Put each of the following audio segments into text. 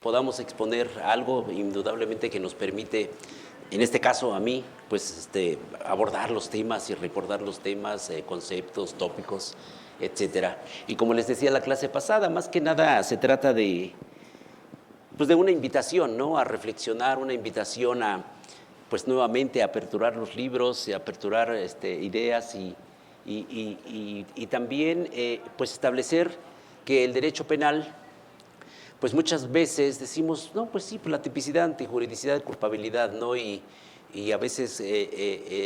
podamos exponer algo indudablemente que nos permite, en este caso a mí, pues abordar los temas y recordar los temas, conceptos, tópicos, etcétera. Y como les decía la clase pasada, más que nada se trata de, pues de una invitación, ¿no?, a reflexionar, una invitación a, pues nuevamente, a aperturar los libros, y aperturar ideas y también, pues establecer que el derecho penal, pues muchas veces decimos, no, pues sí, pues la tipicidad, antijuridicidad, culpabilidad, ¿no? Y a veces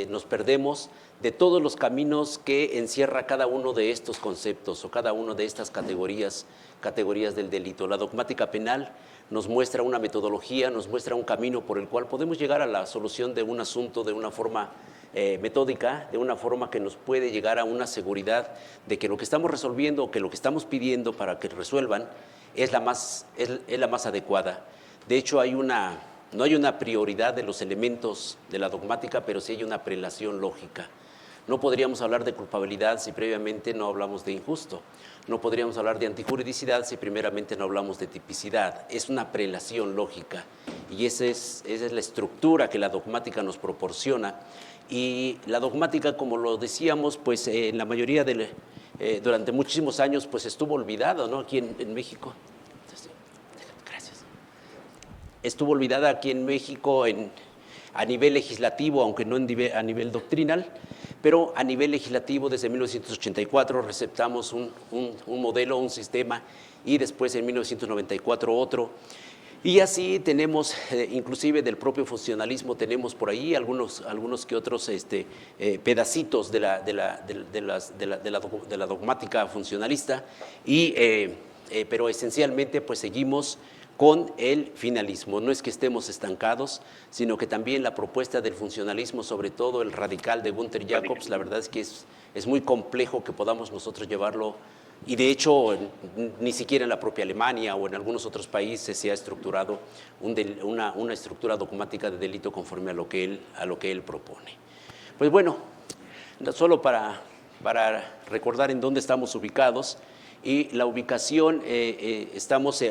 nos perdemos de todos los caminos que encierra cada uno de estos conceptos o cada una de estas categorías del delito. La dogmática penal nos muestra una metodología, nos muestra un camino por el cual podemos llegar a la solución de un asunto de una forma metódica, de una forma que nos puede llegar a una seguridad de que lo que estamos resolviendo, que lo que estamos pidiendo para que resuelvan, es la más adecuada. De hecho, no hay una prioridad de los elementos de la dogmática, pero sí hay una prelación lógica. No podríamos hablar de culpabilidad si previamente no hablamos de injusto. No podríamos hablar de antijuridicidad si primeramente no hablamos de tipicidad. Es una prelación lógica y esa es la estructura que la dogmática nos proporciona. Y la dogmática, como lo decíamos, pues en la mayoría durante muchísimos años pues estuvo olvidada, ¿no?, aquí en México. Gracias. Estuvo olvidada aquí en México a nivel legislativo, aunque no a nivel doctrinal, pero a nivel legislativo desde 1984 receptamos un modelo, un sistema, y después en 1994 otro. Y así tenemos, inclusive del propio funcionalismo, tenemos por ahí algunos que otros pedacitos de la dogmática funcionalista, pero esencialmente pues seguimos con el finalismo. No es que estemos estancados, sino que también la propuesta del funcionalismo, sobre todo el radical de Günther Jacobs, la verdad es que es muy complejo que podamos nosotros llevarlo. Y de hecho, ni siquiera en la propia Alemania o en algunos otros países se ha estructurado una estructura dogmática de delito conforme a lo que él propone. Pues bueno, solo para recordar en dónde estamos ubicados, y la ubicación, estamos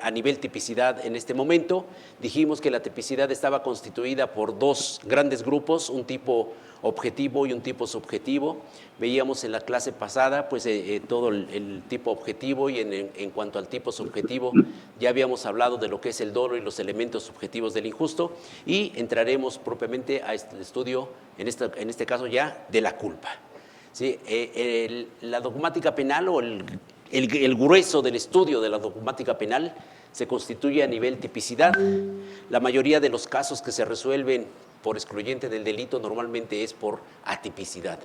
a nivel tipicidad en este momento. Dijimos que la tipicidad estaba constituida por dos grandes grupos, un tipo objetivo y un tipo subjetivo. Veíamos en la clase pasada pues todo el tipo objetivo, y en cuanto al tipo subjetivo ya habíamos hablado de lo que es el dolo y los elementos subjetivos del injusto, y entraremos propiamente a este estudio, en este caso ya, de la culpa. ¿Sí? La dogmática penal, o el grueso del estudio de la dogmática penal, se constituye a nivel tipicidad. La mayoría de los casos que se resuelven por excluyente del delito normalmente es por atipicidad.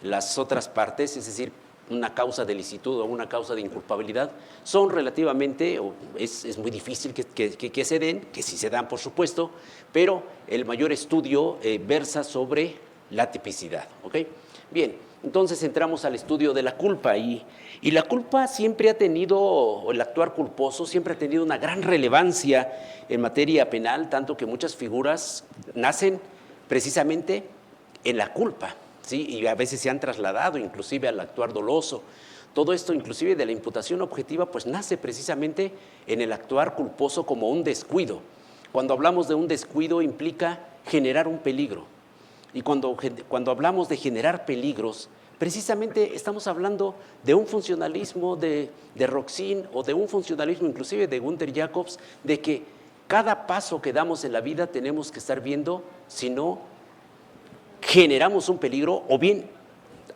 Las otras partes, es decir, una causa de licitud o una causa de inculpabilidad, son relativamente, es muy difícil que se den, que sí se dan por supuesto, pero el mayor estudio versa sobre la tipicidad. ¿Okay? Bien. Entonces entramos al estudio de la culpa, y la culpa siempre ha tenido, o el actuar culposo siempre ha tenido una gran relevancia en materia penal, tanto que muchas figuras nacen precisamente en la culpa, ¿sí? Y a veces se han trasladado inclusive al actuar doloso. Todo esto, inclusive de la imputación objetiva, pues nace precisamente en el actuar culposo como un descuido. Cuando hablamos de un descuido implica generar un peligro. Y cuando hablamos de generar peligros, precisamente estamos hablando de un funcionalismo de Roxin, o de un funcionalismo inclusive de Günther Jacobs, de que cada paso que damos en la vida tenemos que estar viendo si no generamos un peligro o bien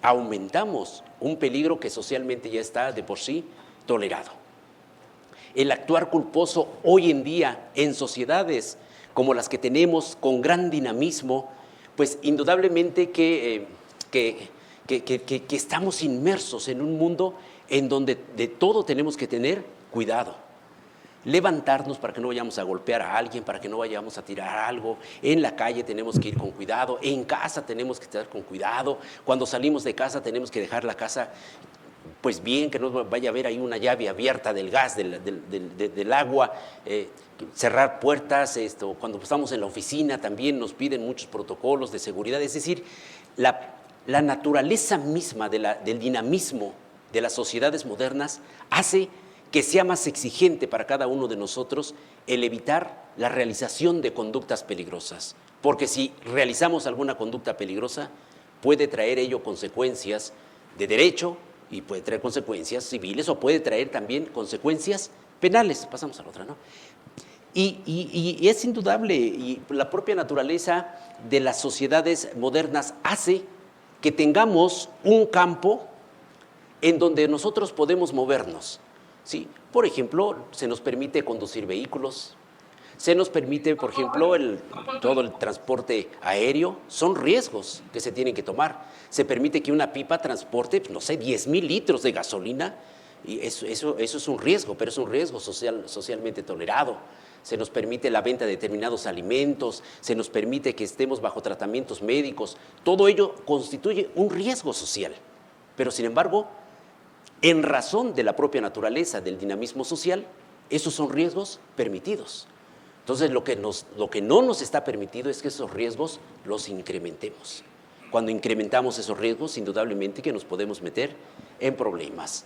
aumentamos un peligro que socialmente ya está de por sí tolerado. El actuar culposo hoy en día en sociedades como las que tenemos, con gran dinamismo, pues indudablemente que estamos inmersos en un mundo en donde de todo tenemos que tener cuidado. Levantarnos para que no vayamos a golpear a alguien, para que no vayamos a tirar algo. En la calle tenemos que ir con cuidado, en casa tenemos que estar con cuidado. Cuando salimos de casa tenemos que dejar la casa pues bien, que no vaya a haber ahí una llave abierta del gas, del agua, cerrar puertas. Cuando estamos en la oficina también nos piden muchos protocolos de seguridad. Es decir, la naturaleza misma del dinamismo de las sociedades modernas hace que sea más exigente para cada uno de nosotros el evitar la realización de conductas peligrosas. Porque si realizamos alguna conducta peligrosa, puede traer ello consecuencias de derecho y puede traer consecuencias civiles o puede traer también consecuencias penales. Pasamos a la otra, ¿no? Y es indudable, y la propia naturaleza de las sociedades modernas hace que tengamos un campo en donde nosotros podemos movernos, ¿sí? Por ejemplo, se nos permite conducir vehículos, se nos permite, por ejemplo, todo el transporte aéreo. Son riesgos que se tienen que tomar. Se permite que una pipa transporte, no sé, 10,000 litros de gasolina, y eso es un riesgo, pero es un riesgo socialmente tolerado. Se nos permite la venta de determinados alimentos, se nos permite que estemos bajo tratamientos médicos. Todo ello constituye un riesgo social, pero sin embargo, en razón de la propia naturaleza del dinamismo social, esos son riesgos permitidos. Entonces, lo que no nos está permitido es que esos riesgos los incrementemos. Cuando incrementamos esos riesgos, indudablemente que nos podemos meter en problemas.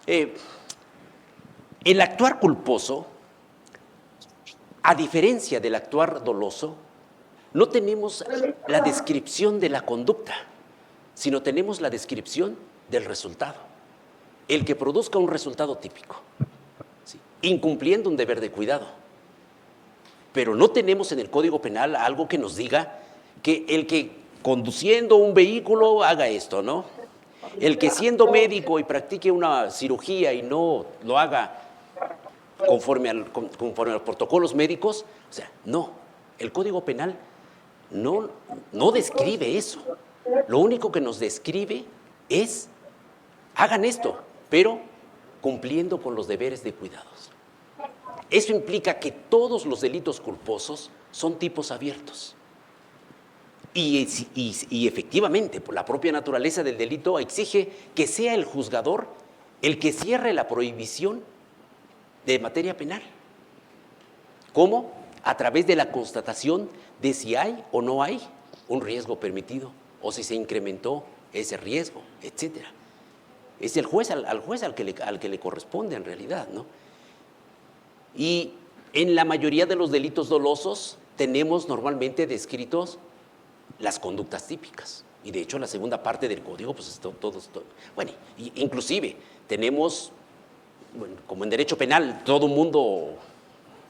El actuar culposo, a diferencia del actuar doloso, no tenemos la descripción de la conducta, sino tenemos la descripción del resultado. El que produzca un resultado típico, ¿sí?, incumpliendo un deber de cuidado. Pero no tenemos en el Código Penal algo que nos diga que el que conduciendo un vehículo haga esto, ¿no? El que siendo médico y practique una cirugía y no lo haga conforme a los protocolos médicos, o sea, no, el Código Penal no describe eso. Lo único que nos describe es, hagan esto, pero cumpliendo con los deberes de cuidados. Eso implica que todos los delitos culposos son tipos abiertos. Y efectivamente, por la propia naturaleza del delito, exige que sea el juzgador el que cierre la prohibición de materia penal. ¿Cómo? A través de la constatación de si hay o no hay un riesgo permitido, o si se incrementó ese riesgo, etcétera. Es el juez al que le corresponde en realidad, ¿no? Y en la mayoría de los delitos dolosos tenemos normalmente descritos las conductas típicas. Y de hecho la segunda parte del código, pues bueno, inclusive tenemos, bueno, como en derecho penal, todo el mundo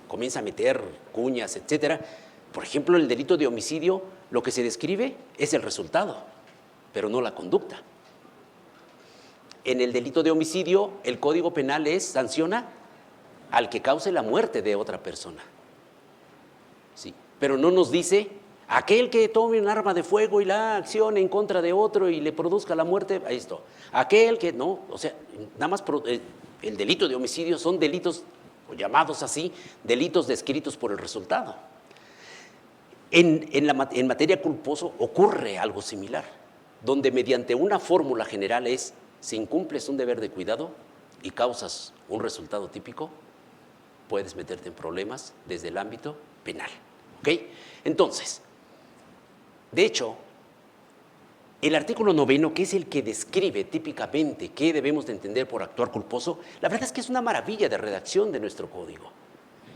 comienza a meter cuñas, etcétera. Por ejemplo, el delito de homicidio, lo que se describe es el resultado, pero no la conducta. En el delito de homicidio, el Código Penal sanciona al que cause la muerte de otra persona. Sí, pero no nos dice aquel que tome un arma de fuego y la accione en contra de otro y le produzca la muerte, ahí está. Aquel que no, o sea, nada más el delito de homicidio son delitos, o llamados así, delitos descritos por el resultado. En materia culposo ocurre algo similar, donde mediante una fórmula general si incumples un deber de cuidado y causas un resultado típico, puedes meterte en problemas desde el ámbito penal, ¿ok? Entonces, de hecho, el artículo 9, que es el que describe típicamente qué debemos de entender por actuar culposo, la verdad es que es una maravilla de redacción de nuestro código,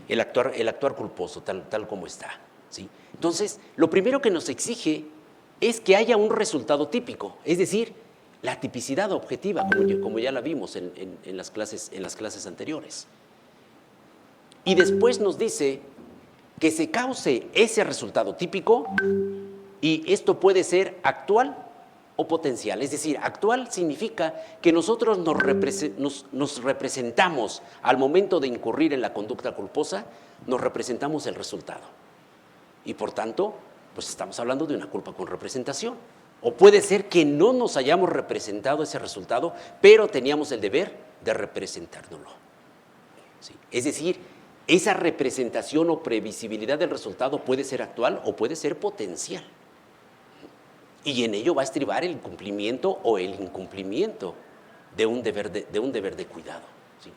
el actuar culposo, tal como está, ¿sí? Entonces, lo primero que nos exige es que haya un resultado típico, es decir, la tipicidad objetiva, como ya la vimos en las clases anteriores. Y después nos dice que se cause ese resultado típico, y esto puede ser actual o potencial. Es decir, actual significa que nosotros nos representamos al momento de incurrir en la conducta culposa, nos representamos el resultado. Y por tanto, pues estamos hablando de una culpa con representación. O puede ser que no nos hayamos representado ese resultado, pero teníamos el deber de representárnoslo, ¿sí? Es decir, esa representación o previsibilidad del resultado puede ser actual o puede ser potencial. Y en ello va a estribar el cumplimiento o el incumplimiento de un deber de cuidado, ¿sí?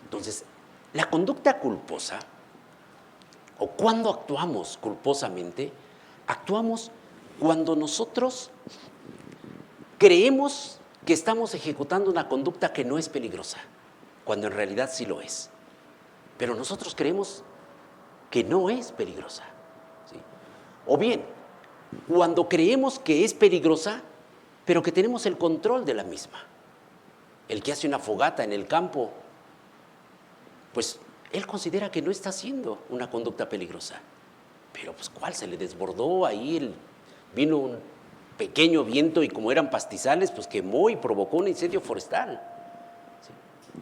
Entonces, la conducta culposa, o cuando actuamos culposamente, actuamos cuando nosotros creemos que estamos ejecutando una conducta que no es peligrosa, cuando en realidad sí lo es. Pero nosotros creemos que no es peligrosa, ¿sí? O bien, cuando creemos que es peligrosa, pero que tenemos el control de la misma. El que hace una fogata en el campo, pues él considera que no está haciendo una conducta peligrosa. Pero pues ¿cuál? Se le desbordó ahí, vino un pequeño viento y como eran pastizales, pues quemó y provocó un incendio forestal, ¿sí?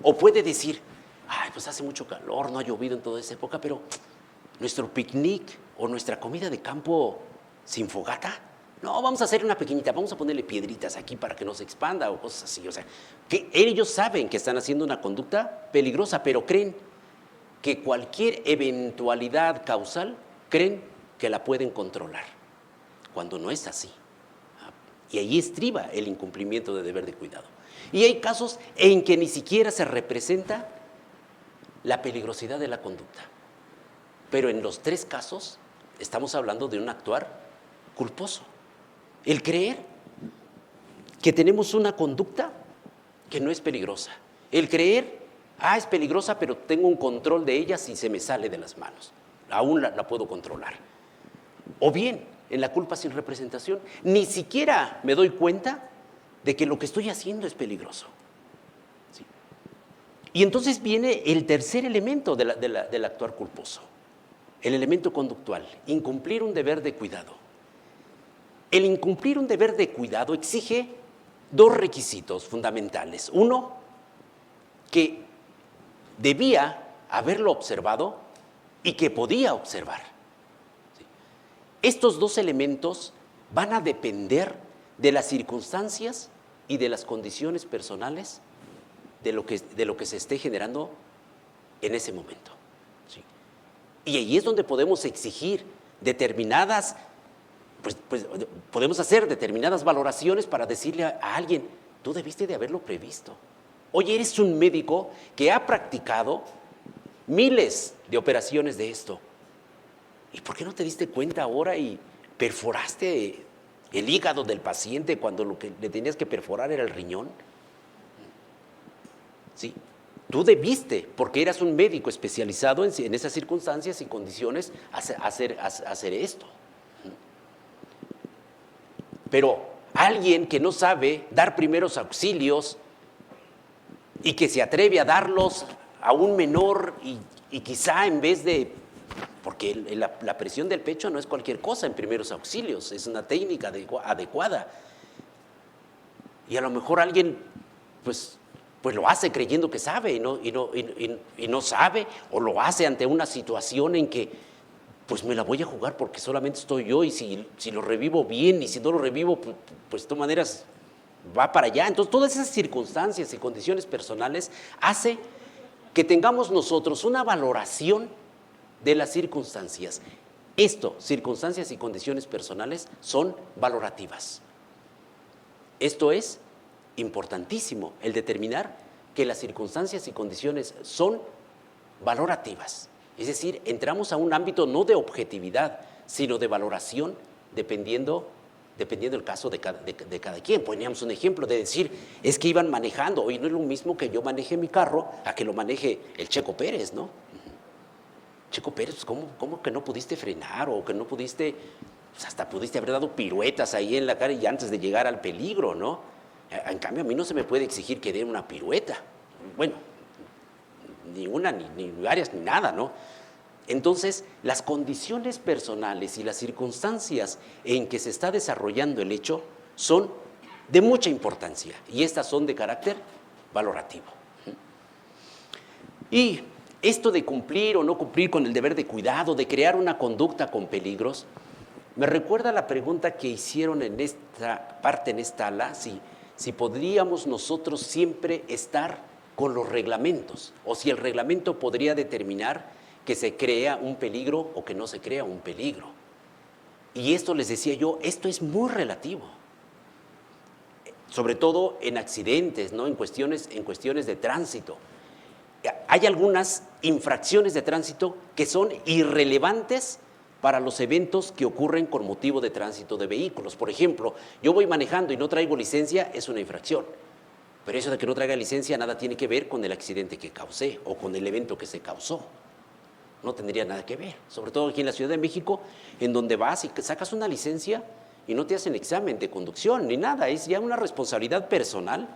O puede decir, ay, pues hace mucho calor, no ha llovido en toda esa época, pero nuestro picnic o nuestra comida de campo sin fogata, no, vamos a hacer una pequeñita, vamos a ponerle piedritas aquí para que no se expanda o cosas así. O sea, que ellos saben que están haciendo una conducta peligrosa, pero creen que cualquier eventualidad causal, creen que la pueden controlar, cuando no es así. Y ahí estriba el incumplimiento de deber de cuidado. Y hay casos en que ni siquiera se representa la peligrosidad de la conducta. Pero en los tres casos estamos hablando de un actuar culposo. El creer que tenemos una conducta que no es peligrosa. El creer, es peligrosa, pero tengo un control de ella si se me sale de las manos. Aún la puedo controlar. O bien, en la culpa sin representación, ni siquiera me doy cuenta de que lo que estoy haciendo es peligroso. ¿Sí? Y entonces viene el tercer elemento del actuar culposo, el elemento conductual, incumplir un deber de cuidado. El incumplir un deber de cuidado exige dos requisitos fundamentales. Uno, que debía haberlo observado y que podía observar. ¿Sí? Estos dos elementos van a depender de las circunstancias y de las condiciones personales de lo que se esté generando en ese momento. ¿Sí? Y ahí es donde podemos exigir determinadas, pues podemos hacer determinadas valoraciones para decirle a alguien, tú debiste de haberlo previsto. Oye, eres un médico que ha practicado miles de operaciones de esto. ¿Y por qué no te diste cuenta ahora y perforaste el hígado del paciente cuando lo que le tenías que perforar era el riñón? Sí, tú debiste, porque eras un médico especializado en esas circunstancias y condiciones, hacer esto. Pero alguien que no sabe dar primeros auxilios y que se atreve a darlos a un menor y quizá en vez de, porque la presión del pecho no es cualquier cosa en primeros auxilios, es una técnica adecuada. Y a lo mejor alguien pues lo hace creyendo que sabe y no sabe, o lo hace ante una situación en que pues me la voy a jugar porque solamente estoy yo y si lo revivo bien y si no lo revivo, pues de todas maneras va para allá. Entonces todas esas circunstancias y condiciones personales hace que tengamos nosotros una valoración de las circunstancias. Circunstancias y condiciones personales son valorativas. Esto es importantísimo, el determinar que las circunstancias y condiciones son valorativas. Es decir, entramos a un ámbito no de objetividad, sino de valoración dependiendo del caso de cada quien. Poníamos un ejemplo de decir, es que iban manejando, hoy no es lo mismo que yo maneje mi carro a que lo maneje el Checo Pérez, ¿no? Checo Pérez, pues, ¿cómo que no pudiste frenar o que no pudiste, pues hasta pudiste haber dado piruetas ahí en la cara y antes de llegar al peligro, ¿no? En cambio, a mí no se me puede exigir que dé una pirueta. Bueno, ni una, ni varias, ni nada, ¿no? Entonces, las condiciones personales y las circunstancias en que se está desarrollando el hecho son de mucha importancia y estas son de carácter valorativo. Y esto de cumplir o no cumplir con el deber de cuidado, de crear una conducta con peligros, me recuerda la pregunta que hicieron en esta parte, en esta ala, si podríamos nosotros siempre estar con los reglamentos, o si el reglamento podría determinar que se crea un peligro o que no se crea un peligro. Y esto les decía yo, esto es muy relativo, sobre todo en accidentes, ¿no? en cuestiones de tránsito. Hay algunas infracciones de tránsito que son irrelevantes para los eventos que ocurren con motivo de tránsito de vehículos. Por ejemplo, yo voy manejando y no traigo licencia, es una infracción. Pero eso de que no traiga licencia nada tiene que ver con el accidente que causé o con el evento que se causó. No tendría nada que ver, sobre todo aquí en la Ciudad de México, en donde vas y sacas una licencia y no te hacen examen de conducción ni nada, es ya una responsabilidad personal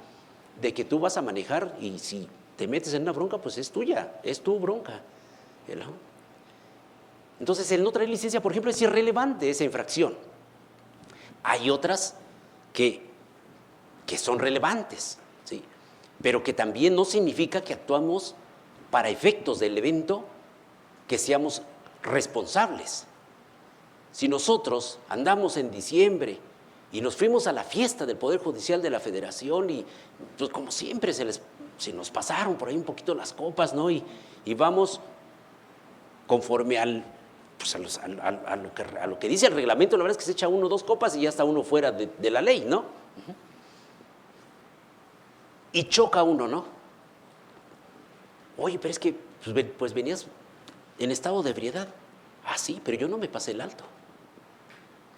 de que tú vas a manejar y si te metes en una bronca, pues es tuya, es tu bronca. Entonces, el no traer licencia, por ejemplo, es irrelevante esa infracción. Hay otras que son relevantes, ¿sí? Pero que también no significa que actuamos para efectos del evento, que seamos responsables. Si nosotros andamos en diciembre y nos fuimos a la fiesta del Poder Judicial de la Federación y pues como siempre se nos pasaron por ahí un poquito las copas, ¿no? Y vamos conforme a lo que dice el reglamento, la verdad es que se echa uno 2 copas y ya está uno fuera de la ley, ¿no? Y choca uno, ¿no? Oye, pero es que pues venías en estado de ebriedad. Ah, sí, pero yo no me pasé el alto.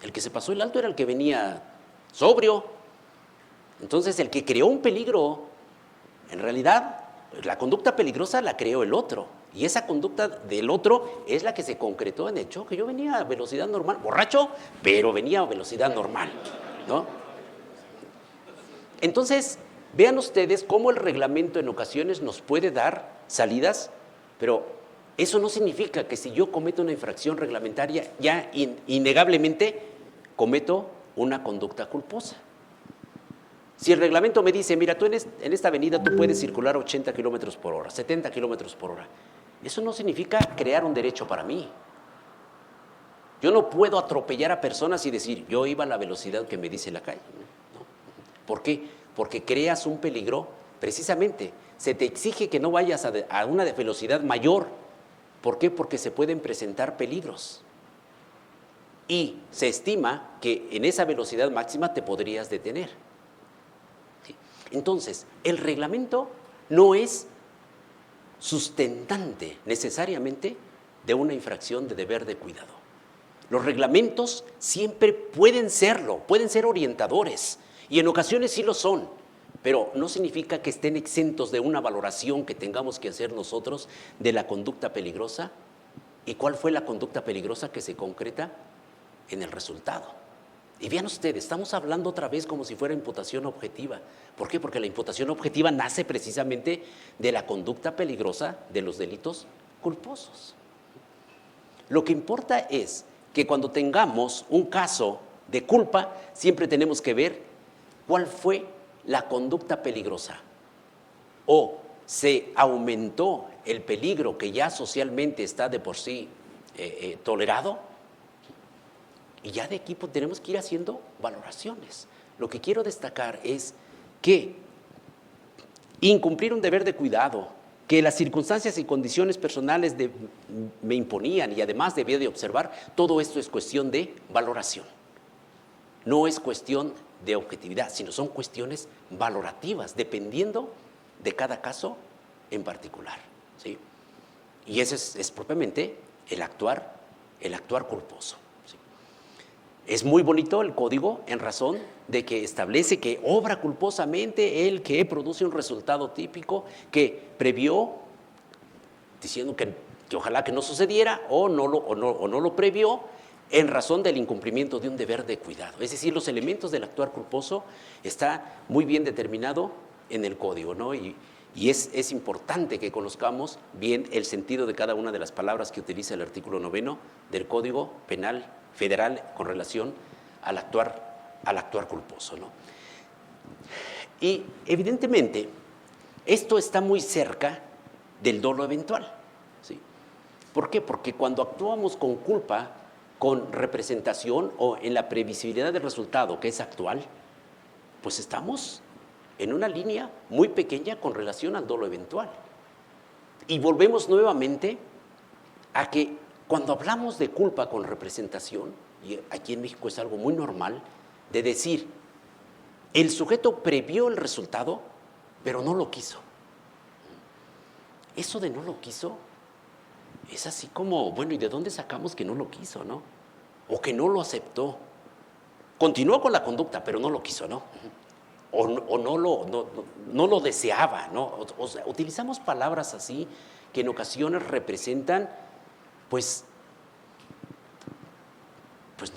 El que se pasó el alto era el que venía sobrio. Entonces, el que creó un peligro, en realidad, la conducta peligrosa la creó el otro. Y esa conducta del otro es la que se concretó en el choque. Yo venía a velocidad normal, borracho, pero venía a velocidad normal, ¿no? Entonces, vean ustedes cómo el reglamento en ocasiones nos puede dar salidas, pero eso no significa que si yo cometo una infracción reglamentaria, ya innegablemente cometo una conducta culposa. Si el reglamento me dice, mira, tú en esta avenida tú puedes circular 80 kilómetros por hora, 70 kilómetros por hora, eso no significa crear un derecho para mí. Yo no puedo atropellar a personas y decir, yo iba a la velocidad que me dice la calle. ¿No? ¿Por qué? Porque creas un peligro, precisamente, se te exige que no vayas a una velocidad mayor. ¿Por qué? Porque se pueden presentar peligros. Y se estima que en esa velocidad máxima te podrías detener. ¿Sí? Entonces, el reglamento no es sustentante necesariamente de una infracción de deber de cuidado. Los reglamentos siempre pueden serlo, pueden ser orientadores, y en ocasiones sí lo son, pero no significa que estén exentos de una valoración que tengamos que hacer nosotros de la conducta peligrosa. ¿Y cuál fue la conducta peligrosa que se concreta en el resultado? Y vean ustedes, estamos hablando otra vez como si fuera imputación objetiva. ¿Por qué? Porque la imputación objetiva nace precisamente de la conducta peligrosa de los delitos culposos. Lo que importa es que cuando tengamos un caso de culpa, siempre tenemos que ver cuál fue la conducta peligrosa. O se aumentó el peligro que ya socialmente está de por sí tolerado, y ya de equipo tenemos que ir haciendo valoraciones. Lo que quiero destacar es que incumplir un deber de cuidado, que las circunstancias y condiciones personales me imponían y además debía de observar, todo esto es cuestión de valoración. No es cuestión de objetividad, sino son cuestiones valorativas, dependiendo de cada caso en particular, ¿sí? Y ese es propiamente el actuar culposo. ¿Sí? Es muy bonito el código en razón de que establece que obra culposamente el que produce un resultado típico que previó, diciendo que ojalá que no sucediera o no lo previó en razón del incumplimiento de un deber de cuidado. Es decir, los elementos del actuar culposo está muy bien determinado en el código, ¿no? Y es importante que conozcamos bien el sentido de cada una de las palabras que utiliza el artículo 9 del Código Penal Federal con relación al actuar culposo, ¿no? Y evidentemente esto está muy cerca del dolo eventual, ¿sí? ¿Por qué? Porque cuando actuamos con culpa, con representación o en la previsibilidad del resultado que es actual, pues estamos en una línea muy pequeña con relación al dolo eventual. Y volvemos nuevamente a que cuando hablamos de culpa con representación, y aquí en México es algo muy normal, de decir, el sujeto previó el resultado, pero no lo quiso. Eso de no lo quiso es así como, bueno, ¿y de dónde sacamos que no lo quiso, no? O que no lo aceptó. Continuó con la conducta, pero no lo quiso, ¿no? o no lo deseaba, ¿no? O sea, utilizamos palabras así que en ocasiones representan, pues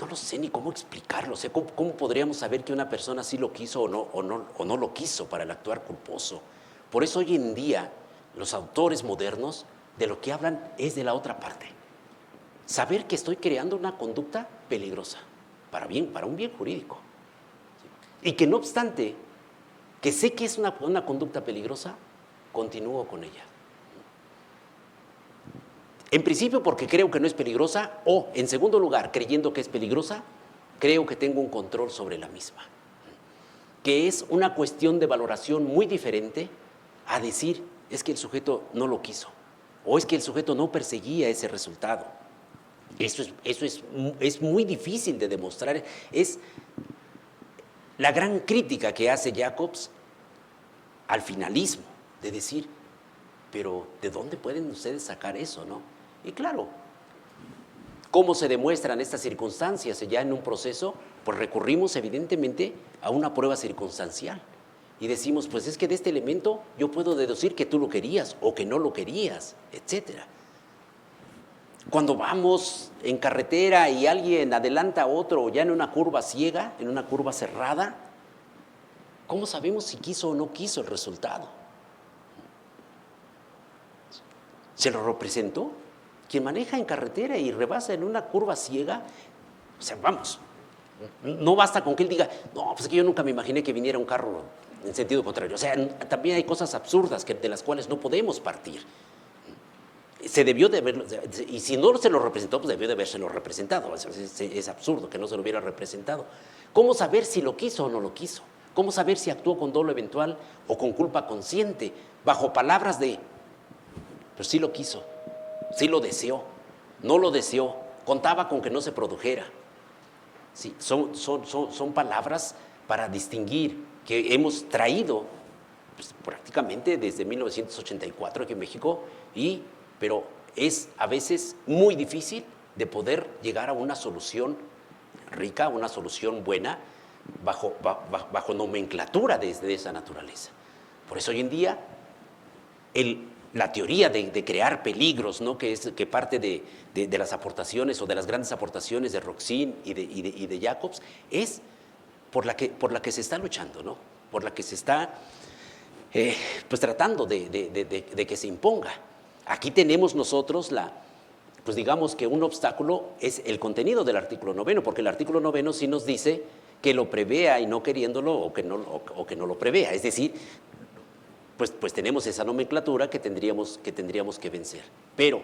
no lo sé ni cómo explicarlo. O sea, ¿cómo podríamos saber que una persona sí lo quiso o no lo quiso para el actuar culposo? Por eso hoy en día los autores modernos de lo que hablan es de la otra parte. Saber que estoy creando una conducta peligrosa, para un bien jurídico. Y que no obstante, que sé que es una conducta peligrosa, continúo con ella. En principio porque creo que no es peligrosa, o en segundo lugar, creyendo que es peligrosa, creo que tengo un control sobre la misma. Que es una cuestión de valoración muy diferente a decir, es que el sujeto no lo quiso, o es que el sujeto no perseguía ese resultado. Eso es muy difícil de demostrar. Es la gran crítica que hace Jacobs al finalismo, de decir, pero ¿de dónde pueden ustedes sacar eso, no? Y claro, ¿cómo se demuestran estas circunstancias ya en un proceso? Pues recurrimos evidentemente a una prueba circunstancial y decimos, pues es que de este elemento yo puedo deducir que tú lo querías o que no lo querías, etcétera. Cuando vamos en carretera y alguien adelanta a otro ya en una curva ciega, en una curva cerrada, ¿cómo sabemos si quiso o no quiso el resultado? ¿Se lo representó? Quien maneja en carretera y rebasa en una curva ciega, o sea, vamos, no basta con que él diga, no, pues es que yo nunca me imaginé que viniera un carro en sentido contrario. O sea, también hay cosas absurdas de las cuales no podemos partir. Se debió de haberlo, y si no se lo representó, pues debió de habérselo representado. Es absurdo que no se lo hubiera representado. ¿Cómo saber si lo quiso o no lo quiso? ¿Cómo saber si actuó con dolo eventual o con culpa consciente? Bajo palabras de, pues sí lo quiso, sí lo deseó, no lo deseó, contaba con que no se produjera. Sí, son palabras para distinguir que hemos traído pues, prácticamente desde 1984 aquí en México, pero es a veces muy difícil de poder llegar a una solución rica, una solución buena, bajo nomenclatura de esa naturaleza. Por eso hoy en día la teoría de crear peligros, ¿no? que parte de las aportaciones o de las grandes aportaciones de Roxin y de Jacobs, es por la que se está luchando, ¿no? Por la que se está pues tratando de que se imponga. Aquí tenemos nosotros pues digamos que un obstáculo es el contenido del artículo 9, porque el artículo 9 sí nos dice que lo prevea y no queriéndolo o que no lo prevea. Es decir, pues tenemos esa nomenclatura que tendríamos que vencer. Pero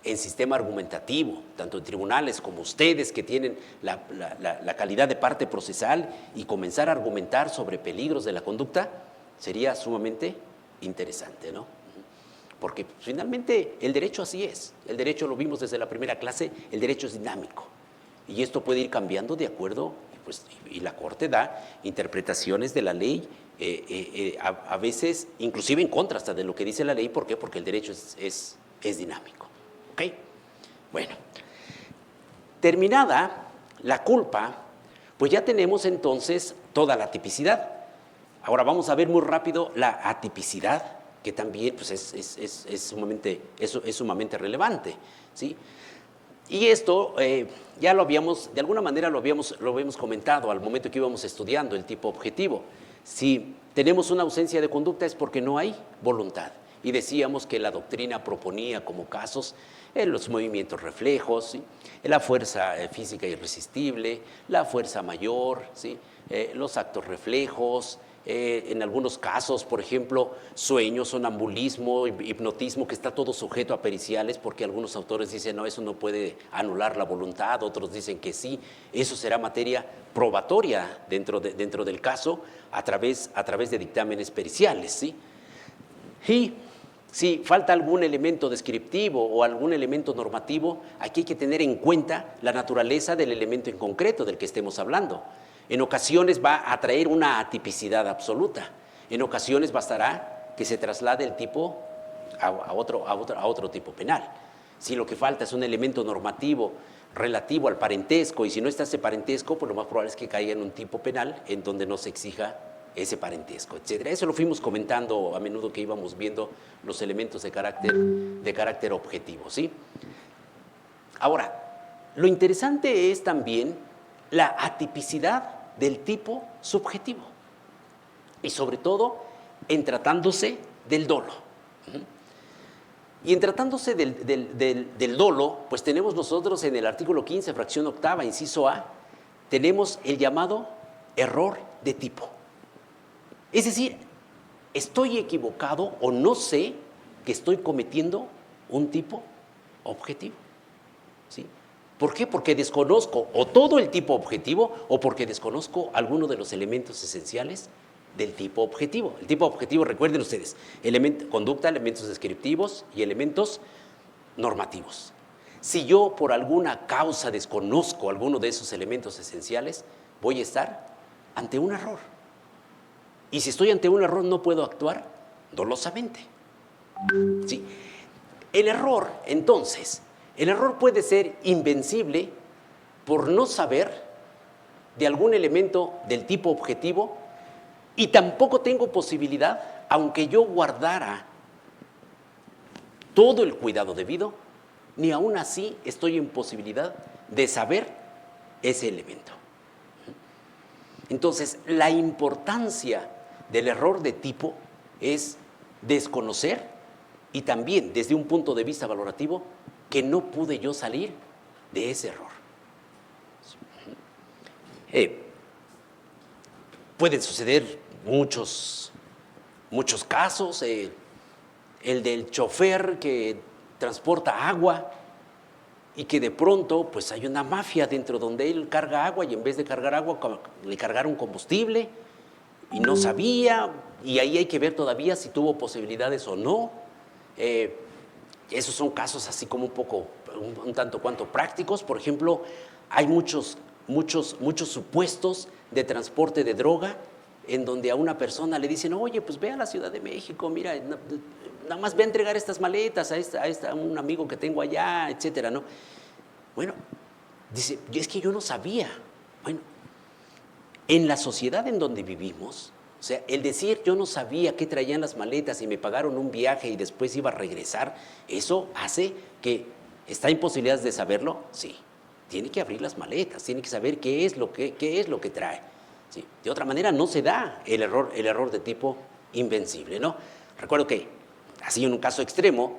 en sistema argumentativo, tanto en tribunales como ustedes que tienen la calidad de parte procesal y comenzar a argumentar sobre peligros de la conducta, sería sumamente interesante, ¿no? Porque finalmente el derecho así es. El derecho, lo vimos desde la primera clase, el derecho es dinámico. Y esto puede ir cambiando de acuerdo, y la Corte da interpretaciones de la ley, a veces inclusive en contra hasta de lo que dice la ley. ¿Por qué? Porque el derecho es dinámico. ¿Ok? Bueno, terminada la culpa, pues ya tenemos entonces toda la tipicidad. Ahora vamos a ver muy rápido la atipicidad, que también pues, es sumamente relevante, ¿sí? Y esto ya lo habíamos, de alguna manera lo habíamos comentado al momento que íbamos estudiando el tipo objetivo. Si tenemos una ausencia de conducta es porque no hay voluntad. Y decíamos que la doctrina proponía como casos los movimientos reflejos, ¿sí? La fuerza física irresistible, la fuerza mayor, ¿sí? Los actos reflejos, en algunos casos, por ejemplo, sueños, sonambulismo, hipnotismo, que está todo sujeto a periciales, porque algunos autores dicen, no, eso no puede anular la voluntad, otros dicen que sí, eso será materia probatoria dentro del caso a través de dictámenes periciales, ¿sí? Y si falta algún elemento descriptivo o algún elemento normativo, aquí hay que tener en cuenta la naturaleza del elemento en concreto del que estemos hablando. En ocasiones va a traer una atipicidad absoluta. En ocasiones bastará que se traslade el tipo a otro tipo penal. Si lo que falta es un elemento normativo relativo al parentesco, y si no está ese parentesco, pues lo más probable es que caiga en un tipo penal en donde no se exija ese parentesco, etcétera. Eso lo fuimos comentando a menudo que íbamos viendo los elementos de carácter objetivo, ¿sí? Ahora, lo interesante es también la atipicidad del tipo subjetivo y sobre todo en tratándose del dolo. Y en tratándose del dolo, pues tenemos nosotros en el artículo 15, fracción octava, inciso A, tenemos el llamado error de tipo. Es decir, estoy equivocado o no sé que estoy cometiendo un tipo objetivo, ¿sí? ¿Por qué? Porque desconozco o todo el tipo objetivo o porque desconozco alguno de los elementos esenciales del tipo objetivo. El tipo objetivo, recuerden ustedes, conducta, elementos descriptivos y elementos normativos. Si yo por alguna causa desconozco alguno de esos elementos esenciales, voy a estar ante un error. Y si estoy ante un error, no puedo actuar dolosamente. ¿Sí? El error, entonces, el error puede ser invencible por no saber de algún elemento del tipo objetivo y tampoco tengo posibilidad, aunque yo guardara todo el cuidado debido, ni aún así estoy en posibilidad de saber ese elemento. Entonces, la importancia del error de tipo es desconocer y también, desde un punto de vista valorativo, que no pude yo salir de ese error. Pueden suceder muchos casos, el del chofer que transporta agua y que de pronto pues hay una mafia dentro donde él carga agua y en vez de cargar agua le cargaron combustible y no sabía, y ahí hay que ver todavía si tuvo posibilidades o no. Esos son casos así como un tanto cuanto prácticos. Por ejemplo, hay muchos supuestos de transporte de droga en donde a una persona le dicen, oye, pues ve a la Ciudad de México, mira, nada más ve a entregar estas maletas a un amigo que tengo allá, etcétera, ¿no? Bueno, dice, es que yo no sabía. Bueno, en la sociedad en donde vivimos, o sea, el decir yo no sabía qué traían las maletas y me pagaron un viaje y después iba a regresar, eso hace que está en posibilidades de saberlo, sí. Tiene que abrir las maletas, tiene que saber qué es lo que trae. ¿Sí? De otra manera no se da el error de tipo invencible, ¿no? Recuerdo que, así en un caso extremo,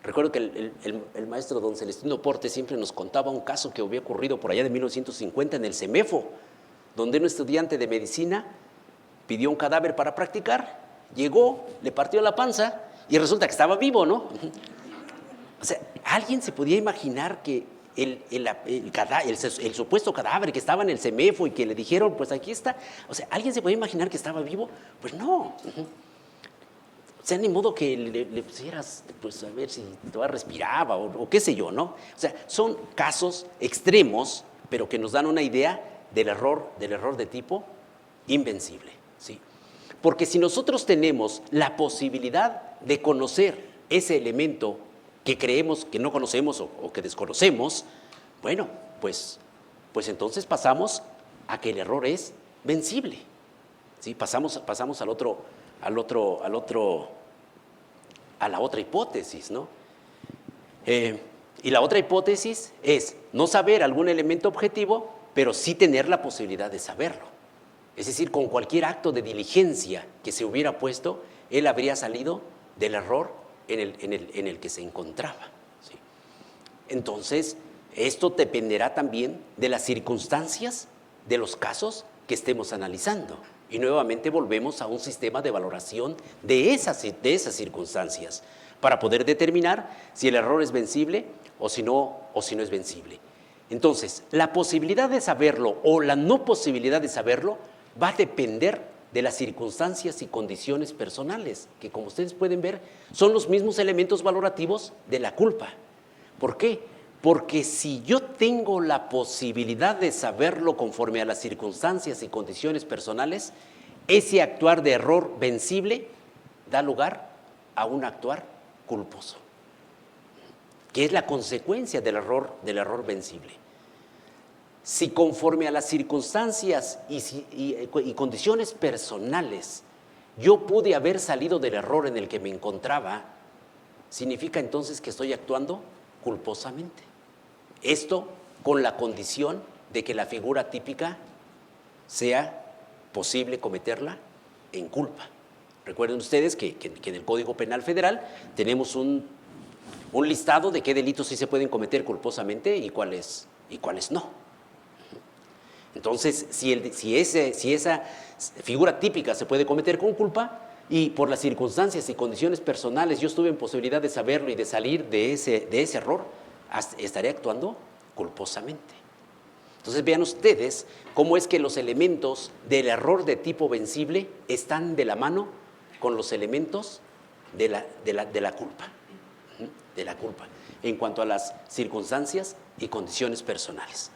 recuerdo que el maestro don Celestino Porte siempre nos contaba un caso que había ocurrido por allá de 1950 en el CEMEFO, donde un estudiante de medicina pidió un cadáver para practicar, llegó, le partió la panza y resulta que estaba vivo, ¿no? O sea, ¿alguien se podía imaginar que el supuesto cadáver que estaba en el CEMEFO y que le dijeron, pues aquí está? O sea, ¿alguien se podía imaginar que estaba vivo? Pues no. O sea, ni modo que le pusieras, pues a ver si todavía respiraba o qué sé yo, ¿no? O sea, son casos extremos, pero que nos dan una idea del error de tipo invencible, ¿sí? Porque si nosotros tenemos la posibilidad de conocer ese elemento que creemos que no conocemos o que desconocemos, bueno, pues entonces pasamos a que el error es vencible, ¿sí? Pasamos a la otra hipótesis, ¿no? Y la otra hipótesis es no saber algún elemento objetivo, pero sí tener la posibilidad de saberlo. Es decir, con cualquier acto de diligencia que se hubiera puesto, él habría salido del error en el que se encontraba, ¿sí? Entonces, esto dependerá también de las circunstancias de los casos que estemos analizando. Y nuevamente volvemos a un sistema de valoración de esas circunstancias para poder determinar si el error es vencible o si no es vencible. Entonces, la posibilidad de saberlo o la no posibilidad de saberlo va a depender de las circunstancias y condiciones personales, que como ustedes pueden ver, son los mismos elementos valorativos de la culpa. ¿Por qué? Porque si yo tengo la posibilidad de saberlo conforme a las circunstancias y condiciones personales, ese actuar de error vencible da lugar a un actuar culposo, que es la consecuencia del error vencible. si conforme a las circunstancias y condiciones personales yo pude haber salido del error en el que me encontraba, significa entonces que estoy actuando culposamente. Esto con la condición de que la figura típica sea posible cometerla en culpa. Recuerden ustedes que en el Código Penal Federal tenemos un listado de qué delitos sí se pueden cometer culposamente y cuáles no. Entonces, si esa figura típica se puede cometer con culpa y por las circunstancias y condiciones personales yo estuve en posibilidad de saberlo y de salir de ese error, estaré actuando culposamente. Entonces vean ustedes cómo es que los elementos del error de tipo vencible están de la mano con los elementos de la culpa, en cuanto a las circunstancias y condiciones personales.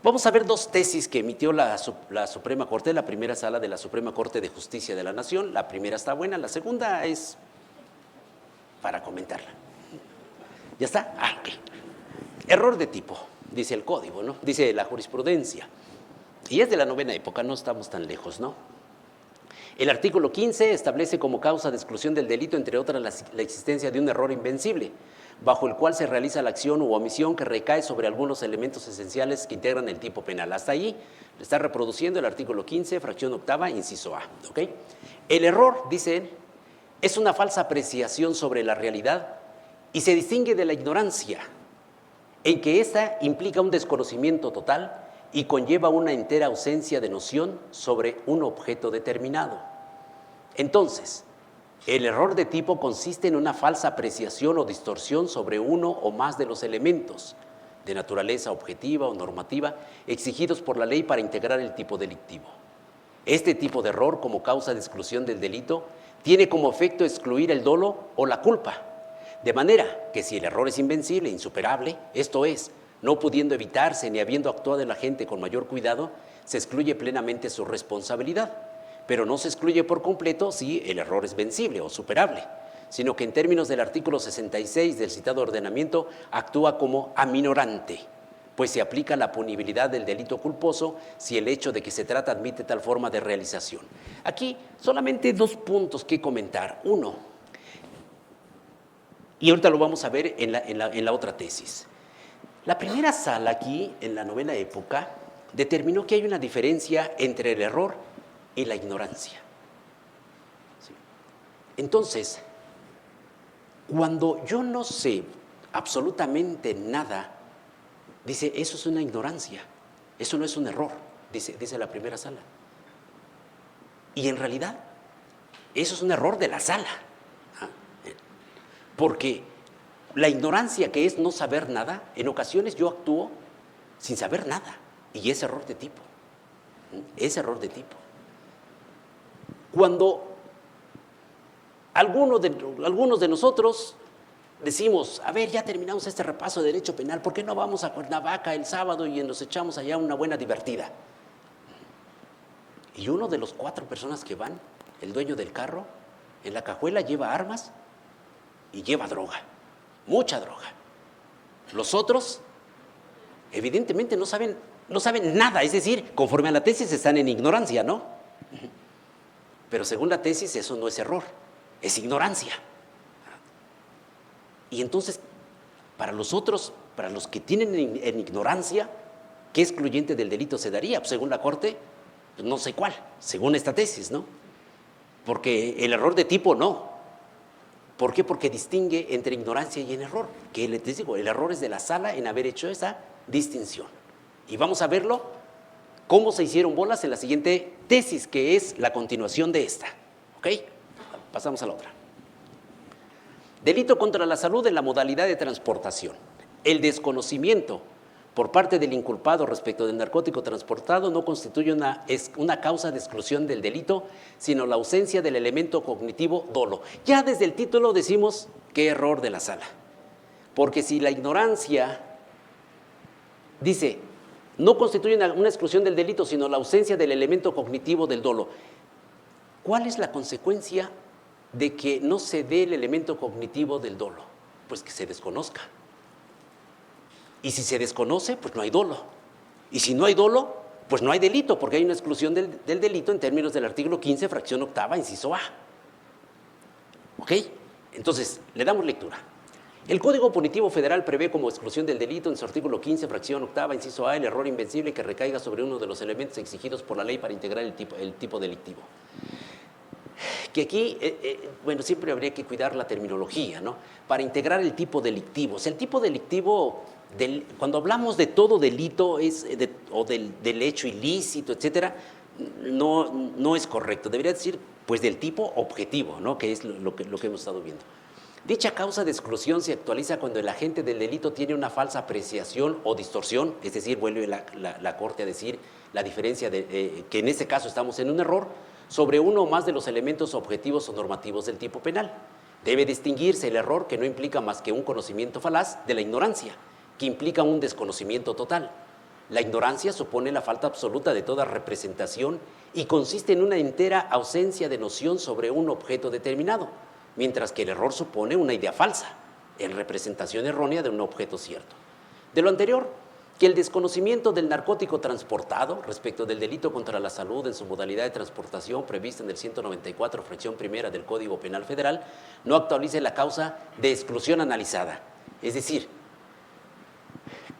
Vamos a ver dos tesis que emitió la Suprema Corte, la primera sala de la Suprema Corte de Justicia de la Nación. La primera está buena, la segunda es para comentarla. ¿Ya está? Ok. Error de tipo, dice el código, ¿no? Dice la jurisprudencia. Y es de la novena época, no estamos tan lejos, ¿no? El artículo 15 establece como causa de exclusión del delito, entre otras, la existencia de un error invencible, bajo el cual se realiza la acción u omisión que recae sobre algunos elementos esenciales que integran el tipo penal. Hasta ahí está reproduciendo el artículo 15, fracción octava, inciso A. ¿Okay? El error, dice él, es una falsa apreciación sobre la realidad y se distingue de la ignorancia, en que ésta implica un desconocimiento total y conlleva una entera ausencia de noción sobre un objeto determinado. Entonces, el error de tipo consiste en una falsa apreciación o distorsión sobre uno o más de los elementos de naturaleza objetiva o normativa exigidos por la ley para integrar el tipo delictivo. Este tipo de error, como causa de exclusión del delito, tiene como efecto excluir el dolo o la culpa, de manera que si el error es invencible e insuperable, esto es, no pudiendo evitarse ni habiendo actuado el agente con mayor cuidado, se excluye plenamente su responsabilidad. Pero no se excluye por completo si el error es vencible o superable, sino que en términos del artículo 66 del citado ordenamiento actúa como aminorante, pues se aplica la punibilidad del delito culposo si el hecho de que se trata admite tal forma de realización. Aquí solamente dos puntos que comentar. Uno, y ahorita lo vamos a ver en la otra tesis. La primera sala aquí, en la novena época, determinó que hay una diferencia entre el error y la ignorancia. ¿Sí? Entonces, cuando yo no sé absolutamente nada, dice, eso es una ignorancia, eso no es un error, dice la primera sala. Y en realidad, eso es un error de la sala. Porque la ignorancia, que es no saber nada, en ocasiones yo actúo sin saber nada, y es error de tipo. Es error de tipo. Cuando algunos de nosotros decimos, a ver, ya terminamos este repaso de derecho penal, ¿por qué no vamos a Cuernavaca el sábado y nos echamos allá una buena divertida? Y uno de los 4 personas que van, el dueño del carro, en la cajuela lleva armas y lleva droga, mucha droga. Los otros, evidentemente, no saben nada, es decir, conforme a la tesis están en ignorancia, ¿no? Pero según la tesis eso no es error, es ignorancia. Y entonces, para los otros, para los que tienen en ignorancia, ¿qué excluyente del delito se daría? Pues según la Corte, pues no sé cuál, según esta tesis, ¿no? Porque el error de tipo no. ¿Por qué? Porque distingue entre ignorancia y el error. Que les digo, el error es de la sala en haber hecho esa distinción. Y vamos a verlo cómo se hicieron bolas en la siguiente tesis, que es la continuación de esta. ¿Ok? Pasamos a la otra. Delito contra la salud en la modalidad de transportación. El desconocimiento por parte del inculpado respecto del narcótico transportado no constituye una causa de exclusión del delito, sino la ausencia del elemento cognitivo dolo. Ya desde el título decimos qué error de la sala. Porque si la ignorancia dice, no constituye una exclusión del delito, sino la ausencia del elemento cognitivo del dolo. ¿Cuál es la consecuencia de que no se dé el elemento cognitivo del dolo? Pues que se desconozca. Y si se desconoce, pues no hay dolo. Y si no hay dolo, pues no hay delito, porque hay una exclusión del delito en términos del artículo 15, fracción octava, inciso A. ¿Ok? Entonces, le damos lectura. El Código Punitivo Federal prevé como exclusión del delito en su artículo 15, fracción octava, inciso A, el error invencible que recaiga sobre uno de los elementos exigidos por la ley para integrar el tipo delictivo. Que aquí, bueno, siempre habría que cuidar la terminología, ¿no? Para integrar el tipo delictivo. O sea, el tipo delictivo, cuando hablamos de todo delito o del hecho ilícito, etcétera, no es correcto. Debería decir, pues, del tipo objetivo, ¿no? Que es lo que hemos estado viendo. Dicha causa de exclusión se actualiza cuando el agente del delito tiene una falsa apreciación o distorsión, es decir, vuelve la Corte a decir la diferencia que en este caso estamos en un error, sobre uno o más de los elementos objetivos o normativos del tipo penal. Debe distinguirse el error que no implica más que un conocimiento falaz de la ignorancia, que implica un desconocimiento total. La ignorancia supone la falta absoluta de toda representación y consiste en una entera ausencia de noción sobre un objeto determinado, mientras que el error supone una idea falsa, en representación errónea de un objeto cierto. De lo anterior, que el desconocimiento del narcótico transportado respecto del delito contra la salud en su modalidad de transportación prevista en el 194, fracción primera del Código Penal Federal, no actualice la causa de exclusión analizada. Es decir,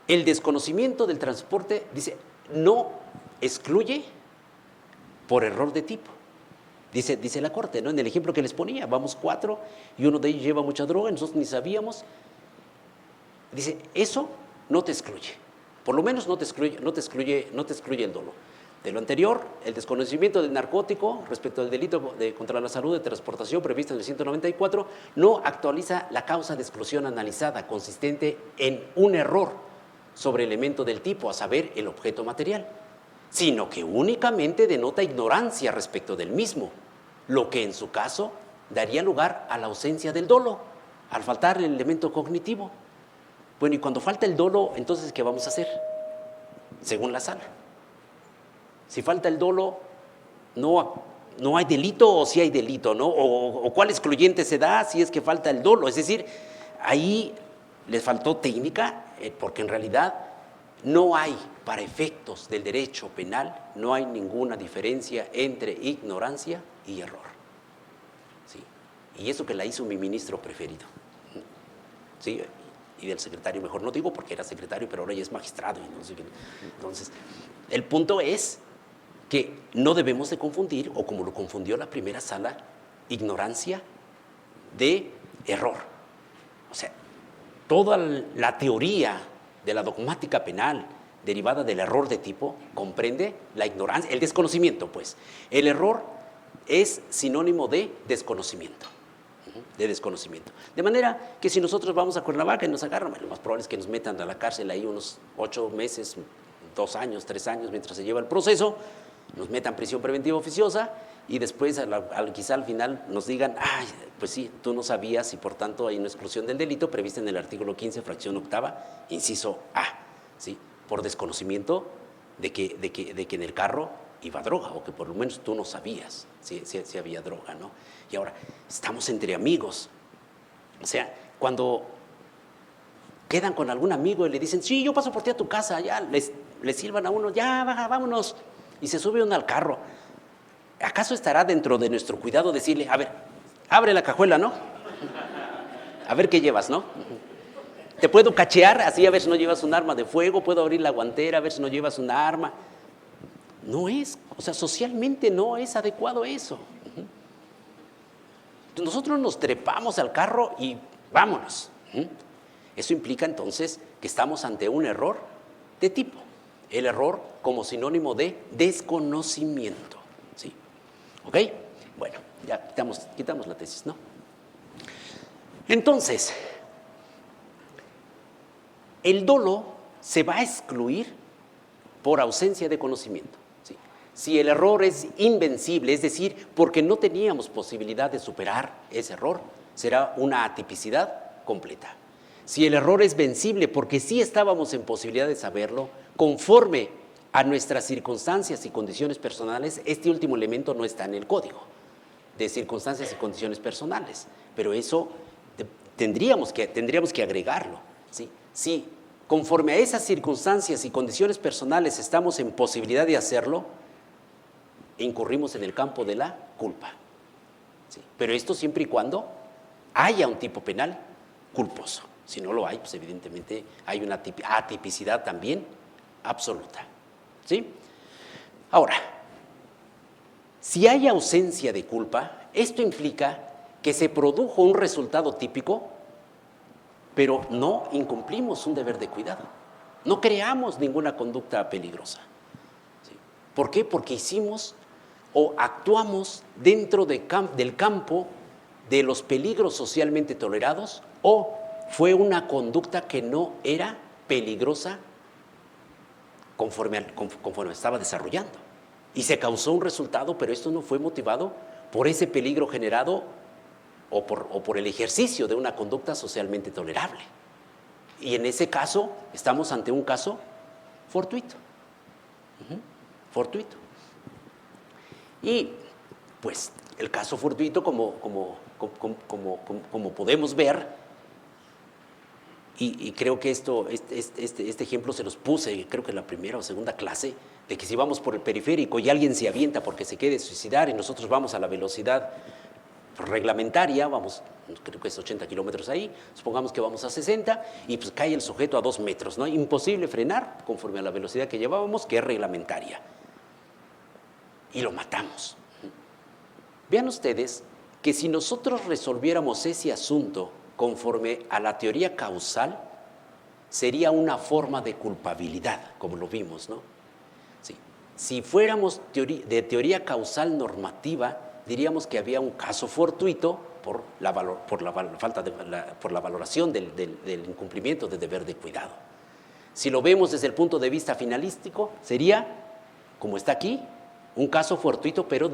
el desconocimiento del transporte, dice, no excluye por error de tipo. Dice la Corte, ¿no? En el ejemplo que les ponía, vamos 4 y uno de ellos lleva mucha droga, nosotros ni sabíamos. Dice, eso no te excluye. Por lo menos no te excluye el dolo. De lo anterior, el desconocimiento del narcótico respecto al delito contra la salud de transportación previsto en el 194 no actualiza la causa de exclusión analizada, consistente en un error sobre elemento del tipo, a saber, el objeto material, sino que únicamente denota ignorancia respecto del mismo, lo que en su caso daría lugar a la ausencia del dolo, al faltar el elemento cognitivo. Bueno, y cuando falta el dolo, entonces, ¿qué vamos a hacer? Según la sala. Si falta el dolo, no hay delito o sí hay delito, ¿no? O cuál excluyente se da si es que falta el dolo. Es decir, ahí les faltó técnica, porque en realidad no hay, para efectos del derecho penal, no hay ninguna diferencia entre ignorancia y error. ¿Sí? Y eso que la hizo mi ministro preferido. ¿Sí? Y del secretario, mejor no digo porque era secretario, pero ahora ya es magistrado. Y no sé qué. Entonces, el punto es que no debemos de confundir, o como lo confundió la primera sala, ignorancia de error. O sea, toda la teoría de la dogmática penal derivada del error de tipo comprende la ignorancia, el desconocimiento, pues. El error es sinónimo de desconocimiento. De manera que si nosotros vamos a Cuernavaca y nos agarran, lo más probable es que nos metan a la cárcel ahí unos 8 meses, 2 años, 3 años, mientras se lleva el proceso, nos metan prisión preventiva oficiosa y después quizá al final nos digan, ay, pues sí, tú no sabías y por tanto hay una exclusión del delito prevista en el artículo 15, fracción octava, inciso A, ¿sí? Por desconocimiento de que en el carro iba droga, o que por lo menos tú no sabías si había droga, ¿no? Y ahora, estamos entre amigos. O sea, cuando quedan con algún amigo y le dicen, sí, yo paso por ti a tu casa, ya, le silban a uno, ya, baja, vámonos, y se sube uno al carro. ¿Acaso estará dentro de nuestro cuidado decirle, a ver, abre la cajuela, ¿no? A ver qué llevas, ¿no? Te puedo cachear, así a ver si no llevas un arma de fuego, puedo abrir la guantera, a ver si no llevas un arma. No es, o sea, socialmente no es adecuado eso. Nosotros nos trepamos al carro y vámonos. Eso implica entonces que estamos ante un error de tipo. El error como sinónimo de desconocimiento. ¿Sí? ¿Ok? Bueno, ya quitamos la tesis, ¿no? Entonces, el dolo se va a excluir por ausencia de conocimiento. ¿Sí? Si el error es invencible, es decir, porque no teníamos posibilidad de superar ese error, será una atipicidad completa. Si el error es vencible porque sí estábamos en posibilidad de saberlo, conforme a nuestras circunstancias y condiciones personales, este último elemento no está en el código de circunstancias y condiciones personales, pero eso tendríamos que agregarlo. ¿Sí? Si conforme a esas circunstancias y condiciones personales estamos en posibilidad de hacerlo, incurrimos en el campo de la culpa. ¿Sí? Pero esto siempre y cuando haya un tipo penal culposo. Si no lo hay, pues evidentemente hay una atipicidad también absoluta. ¿Sí? Ahora, si hay ausencia de culpa, esto implica que se produjo un resultado típico, pero no incumplimos un deber de cuidado. No creamos ninguna conducta peligrosa. ¿Sí? ¿Por qué? Porque hicimos o actuamos dentro del campo de los peligros socialmente tolerados, o fue una conducta que no era peligrosa conforme estaba desarrollando. Y se causó un resultado, pero esto no fue motivado por ese peligro generado o por el ejercicio de una conducta socialmente tolerable. Y en ese caso, estamos ante un caso fortuito. Fortuito. Y pues el caso fortuito, como podemos ver, y creo que este ejemplo se los puse, creo que en la primera o segunda clase, de que si vamos por el periférico y alguien se avienta porque se quiere suicidar y nosotros vamos a la velocidad reglamentaria, vamos, creo que es 80 kilómetros ahí, supongamos que vamos a 60 y pues cae el sujeto a 2 metros, ¿no? Imposible frenar conforme a la velocidad que llevábamos, que es reglamentaria. Y lo matamos. Vean ustedes que si nosotros resolviéramos ese asunto conforme a la teoría causal, sería una forma de culpabilidad, como lo vimos, ¿no? Sí. Si fuéramos de teoría causal normativa, diríamos que había un caso fortuito por la valoración del incumplimiento del deber de cuidado. Si lo vemos desde el punto de vista finalístico, sería, como está aquí, un caso fortuito, pero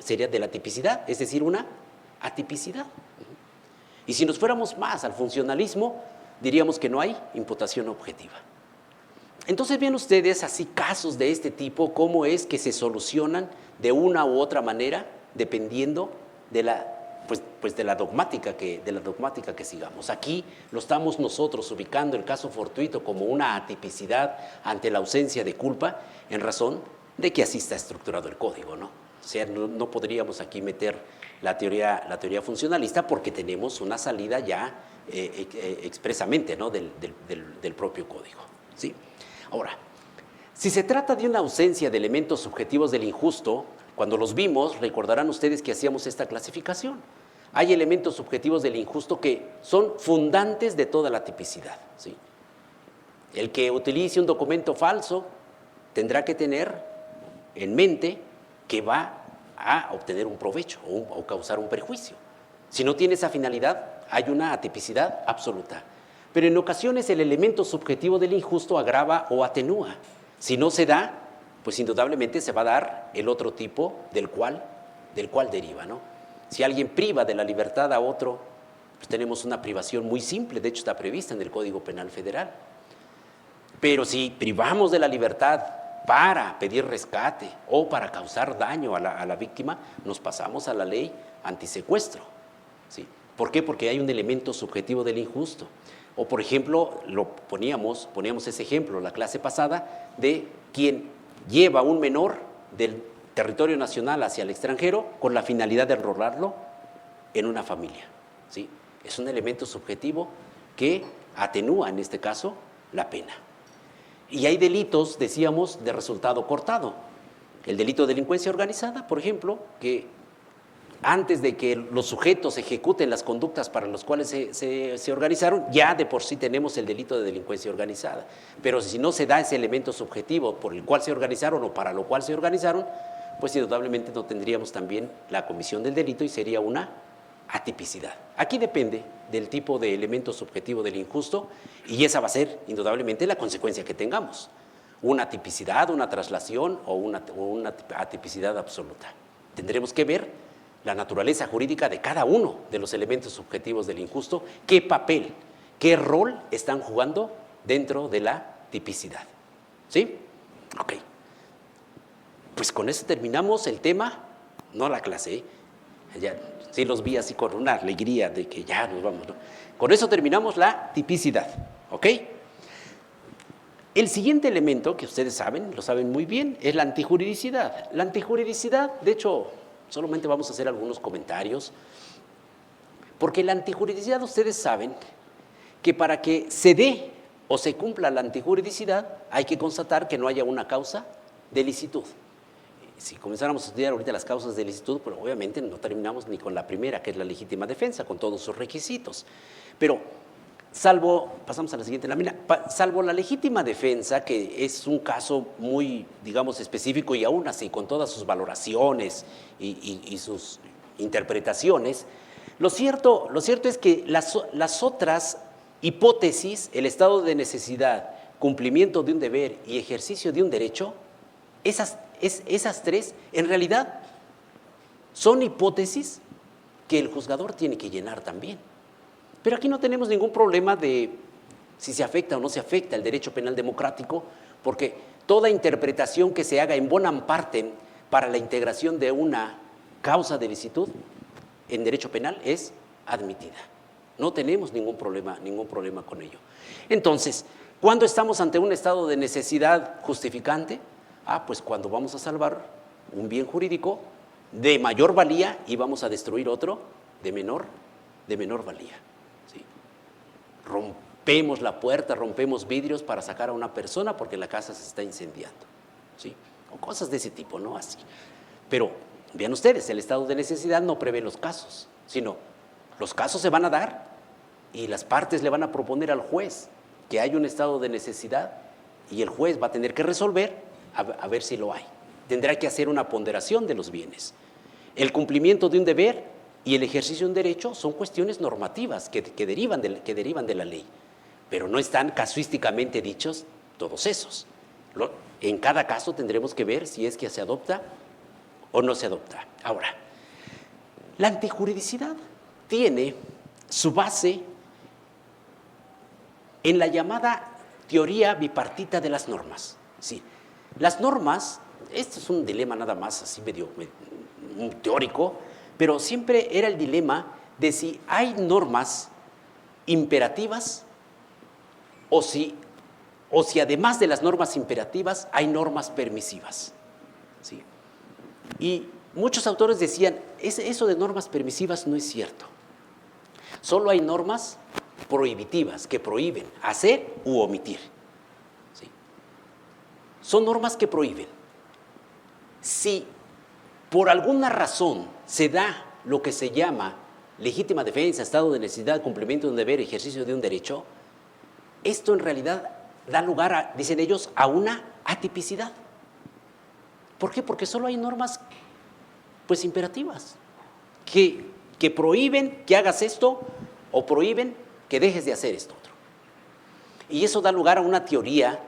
sería de la tipicidad, es decir, una atipicidad. Y si nos fuéramos más al funcionalismo, diríamos que no hay imputación objetiva. Entonces, vean ustedes así casos de este tipo, cómo es que se solucionan de una u otra manera, dependiendo de la dogmática que sigamos. Aquí lo estamos nosotros ubicando el caso fortuito como una atipicidad ante la ausencia de culpa, en razón de que así está estructurado el código, ¿no? O sea, no podríamos aquí meter la teoría funcionalista porque tenemos una salida ya expresamente, ¿no? del propio código, ¿sí? Ahora, si se trata de una ausencia de elementos subjetivos del injusto, cuando los vimos, recordarán ustedes que hacíamos esta clasificación. Hay elementos subjetivos del injusto que son fundantes de toda la tipicidad, ¿sí? El que utilice un documento falso tendrá que tener en mente que va a obtener un provecho o causar un perjuicio. Si no tiene esa finalidad, hay una atipicidad absoluta. Pero en ocasiones el elemento subjetivo del injusto agrava o atenúa. Si no se da, pues indudablemente se va a dar el otro tipo del cual deriva, ¿no? Si alguien priva de la libertad a otro, pues tenemos una privación muy simple, de hecho está prevista en el Código Penal Federal. Pero si privamos de la libertad para pedir rescate o para causar daño a la víctima, nos pasamos a la ley antisecuestro, ¿sí? ¿Por qué? Porque hay un elemento subjetivo del injusto. O, por ejemplo, poníamos ese ejemplo la clase pasada de quien lleva a un menor del territorio nacional hacia el extranjero con la finalidad de enrolarlo en una familia, ¿sí? Es un elemento subjetivo que atenúa, en este caso, la pena. Y hay delitos, decíamos, de resultado cortado. El delito de delincuencia organizada, por ejemplo, que antes de que los sujetos ejecuten las conductas para las cuales se organizaron, ya de por sí tenemos el delito de delincuencia organizada. Pero si no se da ese elemento subjetivo por el cual se organizaron o para lo cual se organizaron, pues indudablemente no tendríamos también la comisión del delito y sería una atipicidad. Aquí depende del tipo de elemento subjetivo del injusto y esa va a ser indudablemente la consecuencia que tengamos. Una tipicidad, una traslación o una atipicidad absoluta. Tendremos que ver la naturaleza jurídica de cada uno de los elementos subjetivos del injusto, qué papel, qué rol están jugando dentro de la tipicidad. ¿Sí? Ok. Pues con eso terminamos el tema, no la clase, ya, sí los vi así con una alegría de que ya nos vamos, ¿no? Con eso terminamos la tipicidad, ¿ok? El siguiente elemento, que ustedes saben, lo saben muy bien, es la antijuridicidad. La antijuridicidad, de hecho, solamente vamos a hacer algunos comentarios, porque la antijuridicidad, ustedes saben que para que se dé o se cumpla la antijuridicidad, hay que constatar que no haya una causa de licitud. Si comenzáramos a estudiar ahorita las causas de licitud, pues obviamente no terminamos ni con la primera, que es la legítima defensa, con todos sus requisitos. Pero pasamos a la siguiente lámina, salvo la legítima defensa, que es un caso muy, digamos, específico y aún así, con todas sus valoraciones y sus interpretaciones, lo cierto es que las otras hipótesis, el estado de necesidad, cumplimiento de un deber y ejercicio de un derecho, esas tres, en realidad, son hipótesis que el juzgador tiene que llenar también. Pero aquí no tenemos ningún problema de si se afecta o no se afecta el derecho penal democrático, porque toda interpretación que se haga en buena parte para la integración de una causa de licitud en derecho penal es admitida. No tenemos ningún problema con ello. Entonces, ¿cuándo estamos ante un estado de necesidad justificante? Pues cuando vamos a salvar un bien jurídico de mayor valía y vamos a destruir otro de menor valía. Rompemos la puerta, rompemos vidrios para sacar a una persona porque la casa se está incendiando, ¿sí? O cosas de ese tipo, ¿no? Así. Pero vean ustedes, el estado de necesidad no prevé los casos, sino los casos se van a dar y las partes le van a proponer al juez que hay un estado de necesidad y el juez va a tener que resolver a ver si lo hay. Tendrá que hacer una ponderación de los bienes. El cumplimiento de un deber y el ejercicio de un derecho son cuestiones normativas que derivan de la ley, pero no están casuísticamente dichos todos esos. En cada caso tendremos que ver si es que se adopta o no se adopta. Ahora, la antijuridicidad tiene su base en la llamada teoría bipartita de las normas. Sí, las normas, esto es un dilema nada más así medio teórico, pero siempre era el dilema de si hay normas imperativas o si además de las normas imperativas hay normas permisivas. ¿Sí? Y muchos autores decían, eso de normas permisivas no es cierto. Solo hay normas prohibitivas que prohíben hacer u omitir. ¿Sí? Son normas que prohíben. Si por alguna razón se da lo que se llama legítima defensa, estado de necesidad, cumplimiento de un deber, ejercicio de un derecho, esto en realidad da lugar, dicen ellos, a una atipicidad. ¿Por qué? Porque solo hay normas, pues, imperativas, que prohíben que hagas esto o prohíben que dejes de hacer esto otro. Y eso da lugar a una teoría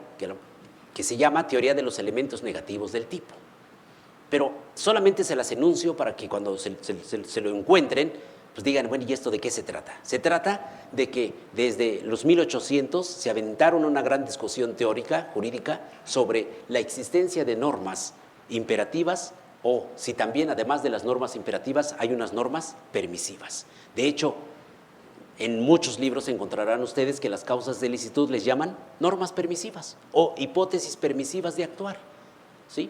que se llama teoría de los elementos negativos del tipo. Pero solamente se las enuncio para que cuando se lo encuentren, pues digan, bueno, ¿y esto de qué se trata? Se trata de que desde los 1800 se aventaron una gran discusión teórica, jurídica, sobre la existencia de normas imperativas o si también, además de las normas imperativas, hay unas normas permisivas. De hecho, en muchos libros encontrarán ustedes que las causas de licitud les llaman normas permisivas o hipótesis permisivas de actuar, ¿sí?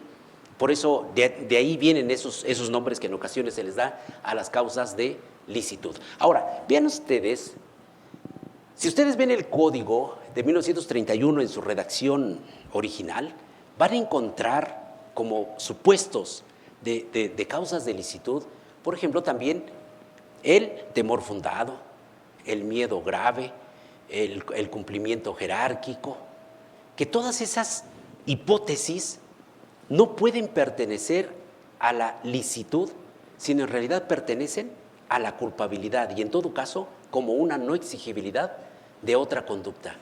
Por eso de ahí vienen esos nombres que en ocasiones se les da a las causas de licitud. Ahora, vean ustedes, si ustedes ven el código de 1931 en su redacción original, van a encontrar como supuestos de causas de licitud, por ejemplo, también el temor fundado, el miedo grave, el cumplimiento jerárquico, que todas esas hipótesis no pueden pertenecer a la licitud, sino en realidad pertenecen a la culpabilidad y en todo caso como una no exigibilidad de otra conducta,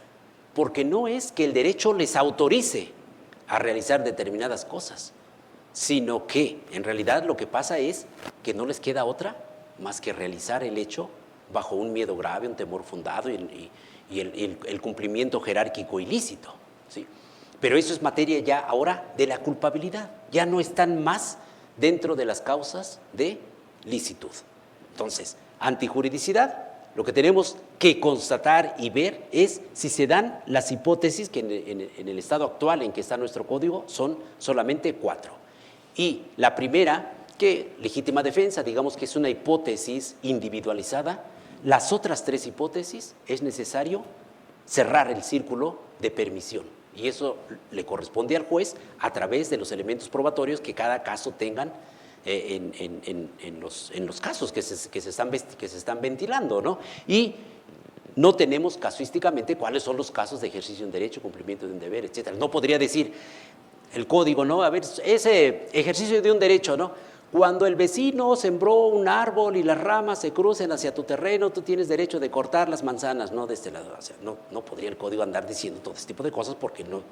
porque no es que el derecho les autorice a realizar determinadas cosas, sino que en realidad lo que pasa es que no les queda otra más que realizar el hecho bajo un miedo grave, un temor fundado y el cumplimiento jerárquico ilícito, ¿sí? Pero eso es materia ya ahora de la culpabilidad, ya no están más dentro de las causas de licitud. Entonces, antijuridicidad, lo que tenemos que constatar y ver es si se dan las hipótesis que en el estado actual en que está nuestro código son solamente 4. Y la primera, que legítima defensa, digamos que es una hipótesis individualizada. Las otras 3 hipótesis es necesario cerrar el círculo de permisión. Y eso le corresponde al juez a través de los elementos probatorios que cada caso tengan en los casos que se están ventilando, ¿no? Y no tenemos casuísticamente cuáles son los casos de ejercicio de un derecho, cumplimiento de un deber, etcétera. No podría decir el código, ¿no? A ver, ese ejercicio de un derecho, ¿no? Cuando el vecino sembró un árbol y las ramas se crucen hacia tu terreno, tú tienes derecho de cortar las manzanas, ¿no? De este lado. O sea, no podría el código andar diciendo todo este tipo de cosas porque no,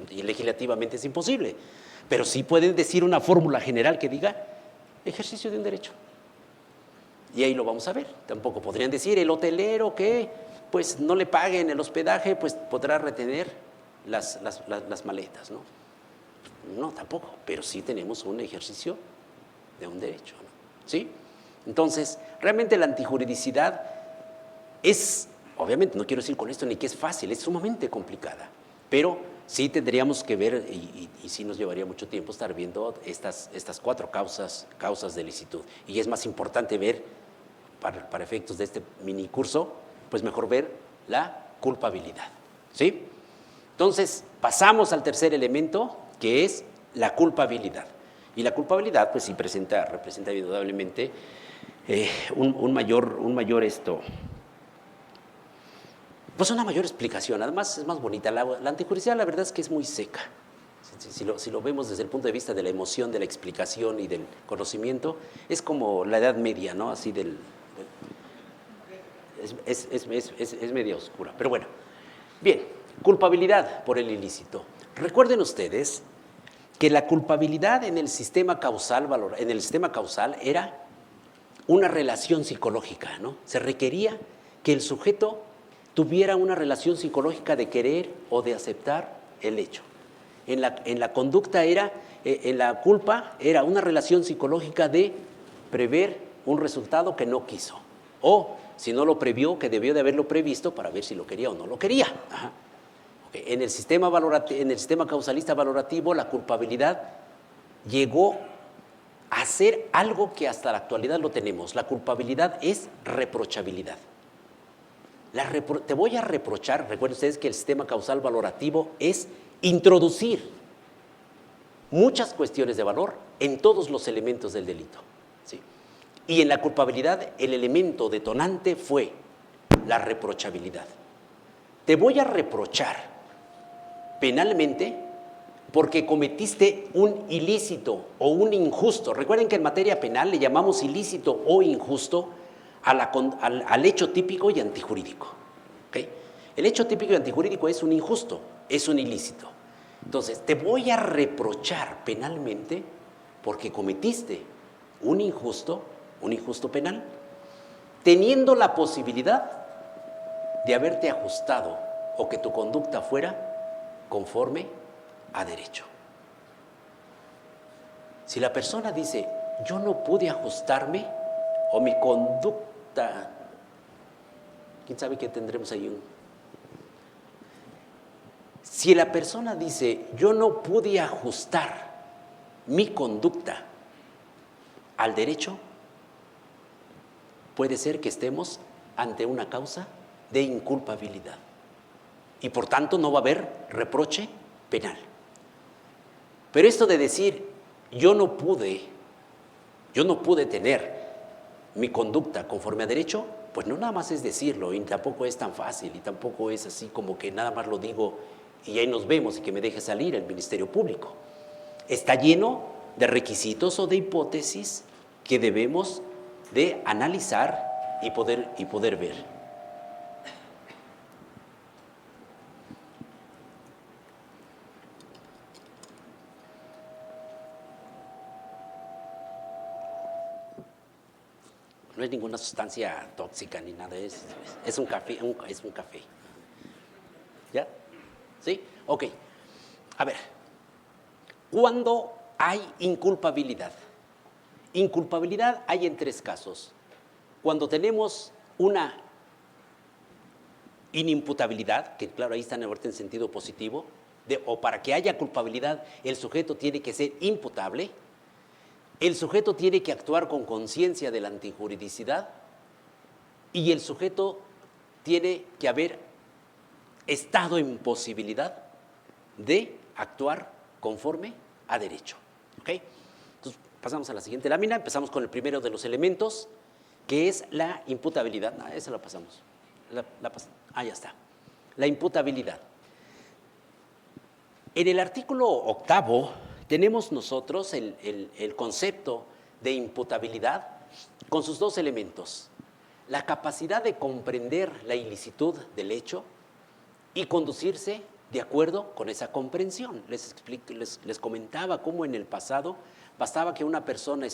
y legislativamente es imposible. Pero sí pueden decir una fórmula general que diga ejercicio de un derecho. Y ahí lo vamos a ver. Tampoco podrían decir el hotelero que pues no le paguen el hospedaje, pues podrá retener las maletas, ¿no? No, tampoco, pero sí tenemos un ejercicio de un derecho, ¿no? ¿Sí? Entonces, realmente la antijuridicidad es, obviamente, no quiero decir con esto ni que es fácil, es sumamente complicada, pero sí tendríamos que ver, y sí nos llevaría mucho tiempo estar viendo estas 4 causas de licitud. Y es más importante ver, para efectos de este mini curso, pues mejor ver la culpabilidad, ¿sí? Entonces, pasamos al tercer elemento, que es la culpabilidad. Y la culpabilidad, pues sí representa indudablemente un mayor pues una mayor explicación. Además es más bonita. La antijuridicidad, la verdad es que es muy seca. Si lo vemos desde el punto de vista de la emoción, de la explicación y del conocimiento, es como la Edad Media, ¿no? Así es media oscura. Pero bueno, bien, culpabilidad por el ilícito. Recuerden ustedes que la culpabilidad en el sistema causal era una relación psicológica, ¿no? Se requería que el sujeto tuviera una relación psicológica de querer o de aceptar el hecho. En la conducta en la culpa era una relación psicológica de prever un resultado que no quiso, o si no lo previó, que debió de haberlo previsto para ver si lo quería o no lo quería. Ajá. En el sistema causalista valorativo, la culpabilidad llegó a ser algo que hasta la actualidad lo tenemos. La culpabilidad es reprochabilidad. Te voy a reprochar, recuerden ustedes que el sistema causal valorativo es introducir muchas cuestiones de valor en todos los elementos del delito, ¿sí? Y en la culpabilidad el elemento detonante fue la reprochabilidad. Te voy a reprochar penalmente porque cometiste un ilícito o un injusto. Recuerden que en materia penal le llamamos ilícito o injusto al hecho típico y antijurídico. ¿Okay? El hecho típico y antijurídico es un injusto, es un ilícito. Entonces, te voy a reprochar penalmente porque cometiste un injusto penal, teniendo la posibilidad de haberte ajustado o que tu conducta fuera conforme a derecho. Si la persona dice, yo no pude ajustarme o mi conducta, ¿quién sabe qué tendremos ahí? Si la persona dice, yo no pude ajustar mi conducta al derecho, puede ser que estemos ante una causa de inculpabilidad y por tanto no va a haber reproche penal. Pero esto de decir, yo no pude tener mi conducta conforme a derecho, pues no nada más es decirlo y tampoco es tan fácil y tampoco es así como que nada más lo digo y ahí nos vemos y que me deje salir el Ministerio Público. Está lleno de requisitos o de hipótesis que debemos de analizar y poder ver. No es ninguna sustancia tóxica ni nada, es un café, es un café. ¿Ya? ¿Sí? Ok. A ver, ¿cuándo hay inculpabilidad? Inculpabilidad hay en 3 casos. Cuando tenemos una inimputabilidad, que claro, ahí están ahorita en sentido positivo, o para que haya culpabilidad, el sujeto tiene que ser imputable, el sujeto tiene que actuar con conciencia de la antijuridicidad y el sujeto tiene que haber estado en posibilidad de actuar conforme a derecho. ¿Ok? Entonces, pasamos a la siguiente lámina, empezamos con el primero de los elementos, que es la imputabilidad. Esa la pasamos. Ya está. La imputabilidad. En el artículo 8 tenemos nosotros el concepto de imputabilidad con sus dos elementos: la capacidad de comprender la ilicitud del hecho y conducirse de acuerdo con esa comprensión. Les comentaba cómo en el pasado bastaba que una persona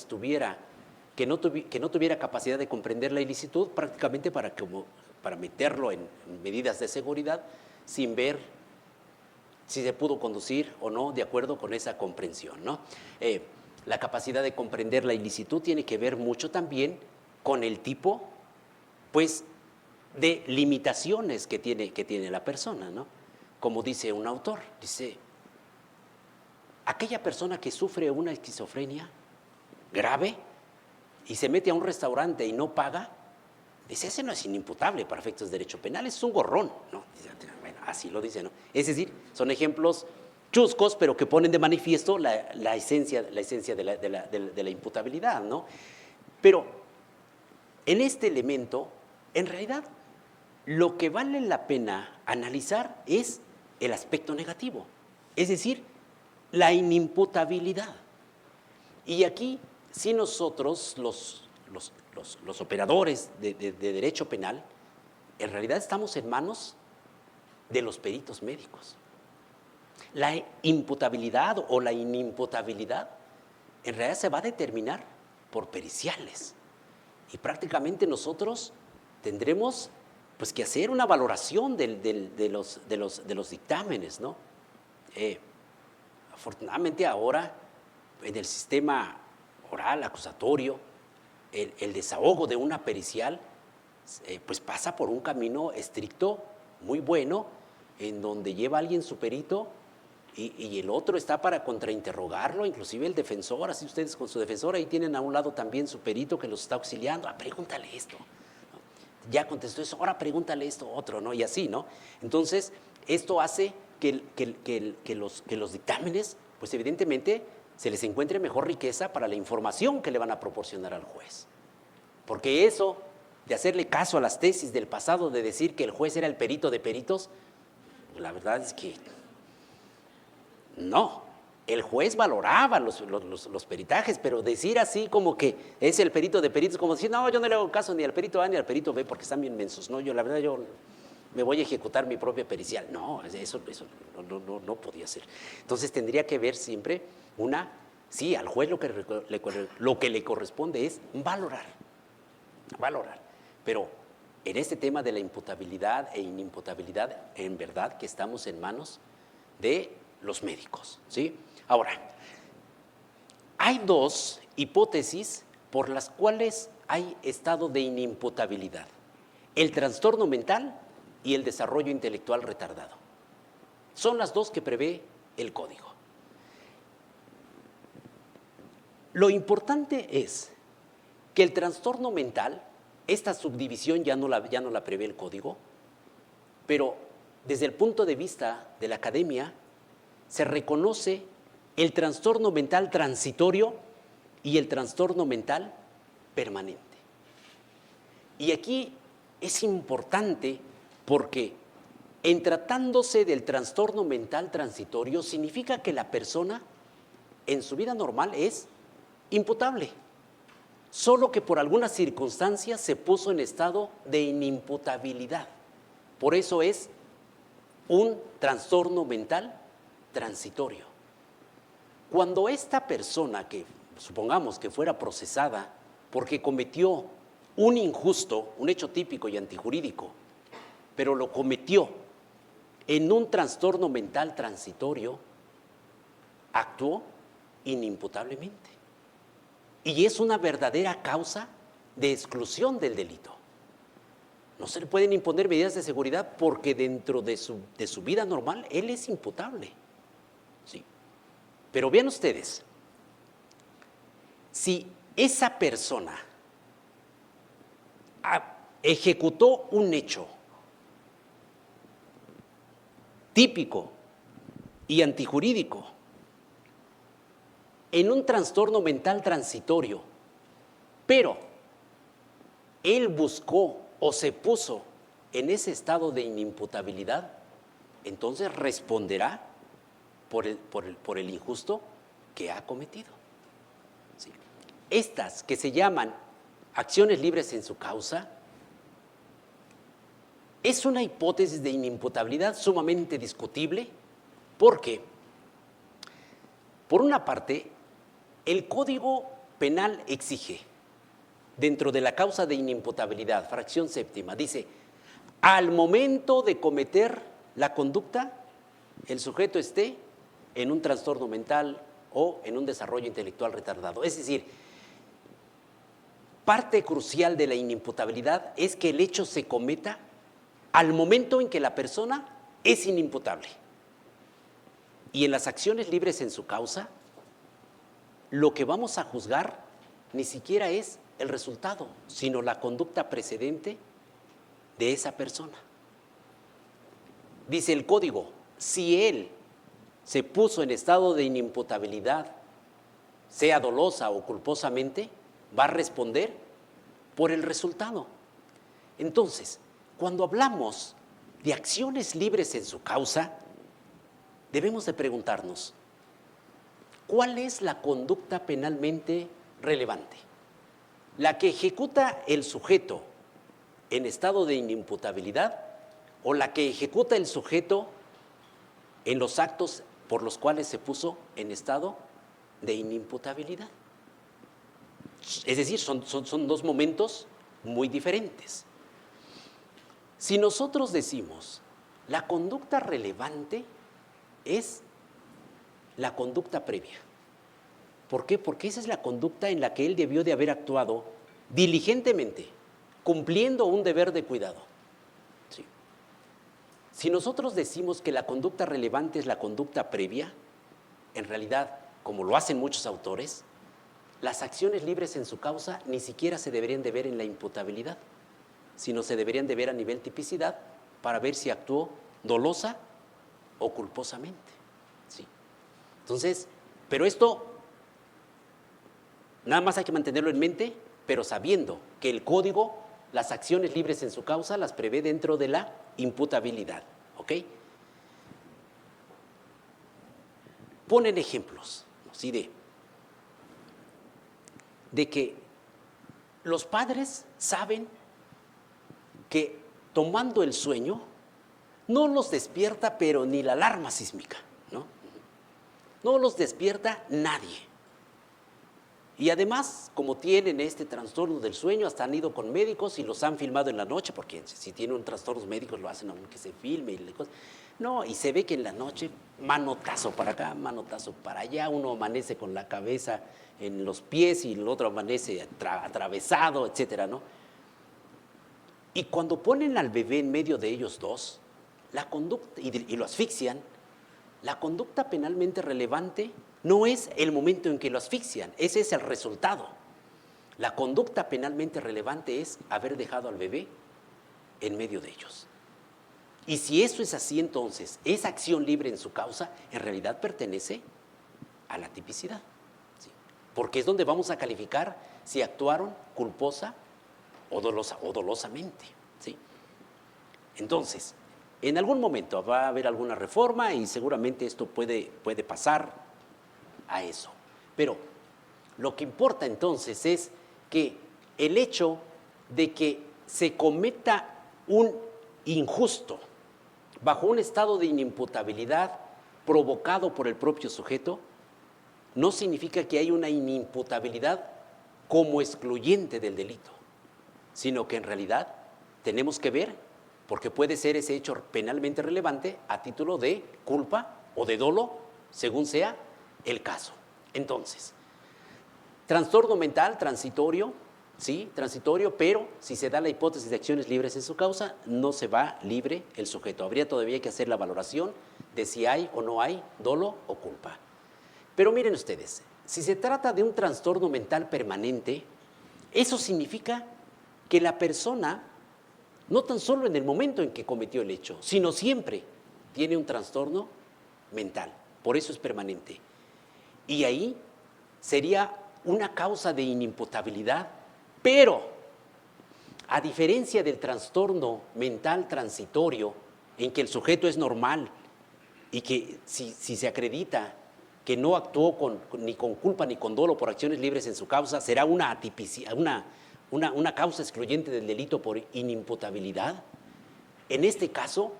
que no tuviera capacidad de comprender la ilicitud prácticamente para meterlo en medidas de seguridad sin ver si se pudo conducir o no de acuerdo con esa comprensión, ¿no? La capacidad de comprender la ilicitud tiene que ver mucho también con el tipo, pues, de limitaciones que tiene la persona, ¿no? Como dice un autor, dice, aquella persona que sufre una esquizofrenia grave y se mete a un restaurante y no paga, dice, ese no es inimputable para efectos de derecho penal, es un gorrón, ¿no? Bueno, así lo dice, ¿no? Es decir, son ejemplos chuscos, pero que ponen de manifiesto la esencia de la imputabilidad, ¿no? Pero en este elemento, en realidad, lo que vale la pena analizar es el aspecto negativo, es decir, la inimputabilidad. Y aquí, si nosotros, los operadores de derecho penal, en realidad estamos en manos de los peritos médicos. La imputabilidad o la inimputabilidad en realidad se va a determinar por periciales. Y prácticamente nosotros tendremos pues que hacer una valoración de los dictámenes, ¿no? Afortunadamente ahora en el sistema oral, acusatorio, el desahogo de una pericial pues pasa por un camino estricto, muy bueno, en donde lleva a alguien su perito y el otro está para contrainterrogarlo, inclusive el defensor, así ustedes con su defensor, ahí tienen a un lado también su perito que los está auxiliando, pregúntale esto, ¿no? Ya contestó eso, ahora pregúntale esto otro, ¿no? Y así, ¿no? Entonces, esto hace que los dictámenes, pues evidentemente, se les encuentre mejor riqueza para la información que le van a proporcionar al juez. Porque eso de hacerle caso a las tesis del pasado, de decir que el juez era el perito de peritos, la verdad es que no. El juez valoraba los peritajes, pero decir así como que es el perito de peritos, como decir, no, yo no le hago caso ni al perito A ni al perito B porque están bien mensos, no, la verdad yo me voy a ejecutar mi propia pericial. No, eso no podía ser. Entonces tendría que ver siempre sí, al juez lo que le corresponde es valorar, pero en este tema de la imputabilidad e inimputabilidad, en verdad que estamos en manos de los médicos, ¿sí? Ahora, hay dos hipótesis por las cuales hay estado de inimputabilidad: el trastorno mental y el desarrollo intelectual retardado. Son las dos que prevé el código. Lo importante es que el trastorno mental, esta subdivisión ya no la prevé el código, pero desde el punto de vista de la academia se reconoce el trastorno mental transitorio y el trastorno mental permanente. Y aquí es importante porque en tratándose del trastorno mental transitorio significa que la persona en su vida normal es imputable, solo que por algunas circunstancias se puso en estado de inimputabilidad. Por eso es un trastorno mental transitorio. Cuando esta persona, que supongamos que fuera procesada porque cometió un injusto, un hecho típico y antijurídico, pero lo cometió en un trastorno mental transitorio, actuó inimputablemente. Y es una verdadera causa de exclusión del delito. no se le pueden imponer medidas de seguridad porque dentro de su vida normal él es imputable. ¿Sí? Pero vean ustedes, si esa persona ejecutó un hecho típico y antijurídico en un trastorno mental transitorio, pero él buscó o se puso en ese estado de inimputabilidad, entonces responderá por el injusto que ha cometido. ¿Sí? Estas que se llaman acciones libres en su causa, es una hipótesis de inimputabilidad sumamente discutible porque, por una parte, el Código Penal exige, dentro de la causa de inimputabilidad, fracción séptima, dice, al momento de cometer la conducta, el sujeto esté en un trastorno mental o en un desarrollo intelectual retardado. Es decir, parte crucial de la inimputabilidad es que el hecho se cometa al momento en que la persona es inimputable. Y en las acciones libres en su causa, lo que vamos a juzgar ni siquiera es el resultado, sino la conducta precedente de esa persona. Dice el código, si él se puso en estado de inimputabilidad, sea dolosa o culposamente, va a responder por el resultado. Entonces, cuando hablamos de acciones libres en su causa, debemos de preguntarnos, ¿cuál es la conducta penalmente relevante? ¿La que ejecuta el sujeto en estado de inimputabilidad o la que ejecuta el sujeto en los actos por los cuales se puso en estado de inimputabilidad? Es decir, son dos momentos muy diferentes. Si nosotros decimos la conducta relevante es la conducta previa. ¿Por qué? Porque esa es la conducta en la que él debió de haber actuado diligentemente, cumpliendo un deber de cuidado. ¿Sí? Si nosotros decimos que la conducta relevante es la conducta previa, en realidad, como lo hacen muchos autores, las acciones libres en su causa ni siquiera se deberían de ver en la imputabilidad, sino se deberían de ver a nivel tipicidad para ver si actuó dolosa o culposamente. ¿Sí? Entonces, pero esto nada más hay que mantenerlo en mente, pero sabiendo que el código, las acciones libres en su causa las prevé dentro de la imputabilidad. ¿Ok? Ponen ejemplos, ¿sí? de que los padres saben que tomando el sueño no los despierta pero ni la alarma sísmica, ¿no? No los despierta nadie. Y además, como tienen este trastorno del sueño, hasta han ido con médicos y los han filmado en la noche, porque si tienen un trastorno médicos lo hacen aunque se filme. No, y se ve que en la noche, manotazo para acá, manotazo para allá, uno amanece con la cabeza en los pies y el otro amanece atravesado, etcétera, ¿no? Y cuando ponen al bebé en medio de ellos dos, la conducta, y lo asfixian, la conducta penalmente relevante no es el momento en que lo asfixian, ese es el resultado. La conducta penalmente relevante es haber dejado al bebé en medio de ellos. Y si eso es así, entonces, esa acción libre en su causa, en realidad pertenece a la tipicidad. ¿Sí? Porque es donde vamos a calificar si actuaron culposa o dolosamente. ¿Sí? Entonces, en algún momento va a haber alguna reforma y seguramente esto puede pasar a eso. Pero lo que importa entonces es que el hecho de que se cometa un injusto bajo un estado de inimputabilidad provocado por el propio sujeto, no significa que haya una inimputabilidad como excluyente del delito, sino que en realidad tenemos que ver, porque puede ser ese hecho penalmente relevante a título de culpa o de dolo, según sea el caso. Entonces, trastorno mental transitorio sí, transitorio, pero si se da la hipótesis de acciones libres en su causa, no se va libre el sujeto. Habría todavía que hacer la valoración de si hay o no hay dolo o culpa. Pero miren ustedes, si se trata de un trastorno mental permanente, eso significa que la persona, no tan solo en el momento en que cometió el hecho, sino siempre tiene un trastorno mental. Por eso es permanente. Y ahí sería una causa de inimputabilidad, pero a diferencia del trastorno mental transitorio, en que el sujeto es normal y que si se acredita que no actuó ni con culpa ni con dolo por acciones libres en su causa, será una causa excluyente del delito por inimputabilidad. En este caso,